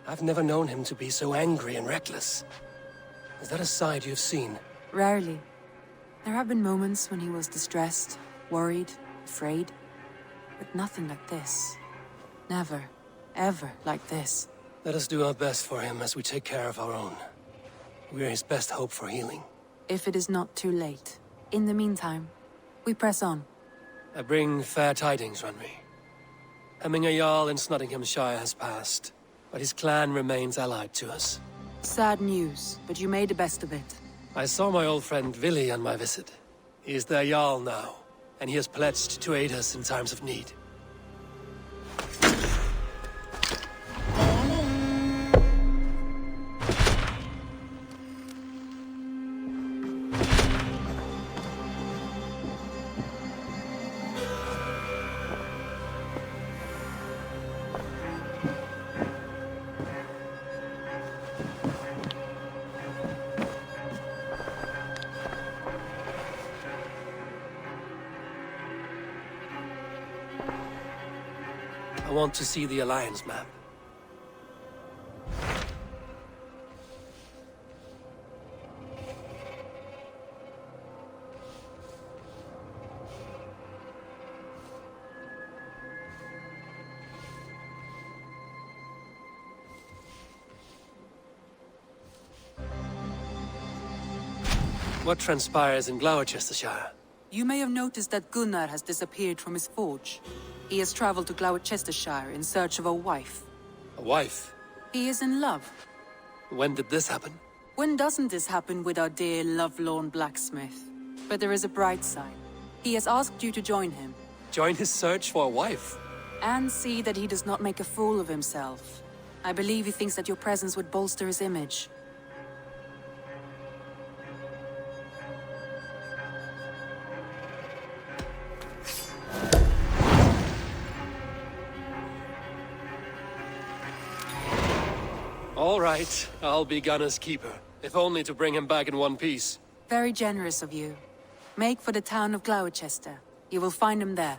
[SPEAKER 3] I've never known him to be so angry and reckless. Is that a side you've seen?
[SPEAKER 10] Rarely. There have been moments when he was distressed, worried, afraid. But nothing like this. Never, ever like this.
[SPEAKER 3] Let us do our best for him as we take care of our own. We are his best hope for healing.
[SPEAKER 10] If it is not too late. In the meantime, we press on.
[SPEAKER 3] I bring fair tidings, Randvi. Hemminger Jarl in Nottinghamshire has passed, but his clan remains allied to us.
[SPEAKER 10] Sad news, but you made the best of it.
[SPEAKER 3] I saw my old friend Vili on my visit. He is their Jarl now, and he has pledged to aid us in times of need. I want to see the Alliance map. What transpires in Gloucestershire?
[SPEAKER 10] You may have noticed that Gunnar has disappeared from his forge. He has traveled to Gloucestershire in search of a wife.
[SPEAKER 3] A wife?
[SPEAKER 10] He is in love.
[SPEAKER 3] When did this happen?
[SPEAKER 10] When doesn't this happen with our dear, lovelorn blacksmith? But there is a bright side. He has asked you to join him.
[SPEAKER 3] Join his search for a wife?
[SPEAKER 10] And see that he does not make a fool of himself. I believe he thinks that your presence would bolster his image.
[SPEAKER 3] All right, I'll be Gunnar's keeper, if only to bring him back in one piece.
[SPEAKER 10] Very generous of you. Make for the town of Gloucester. You will find him there.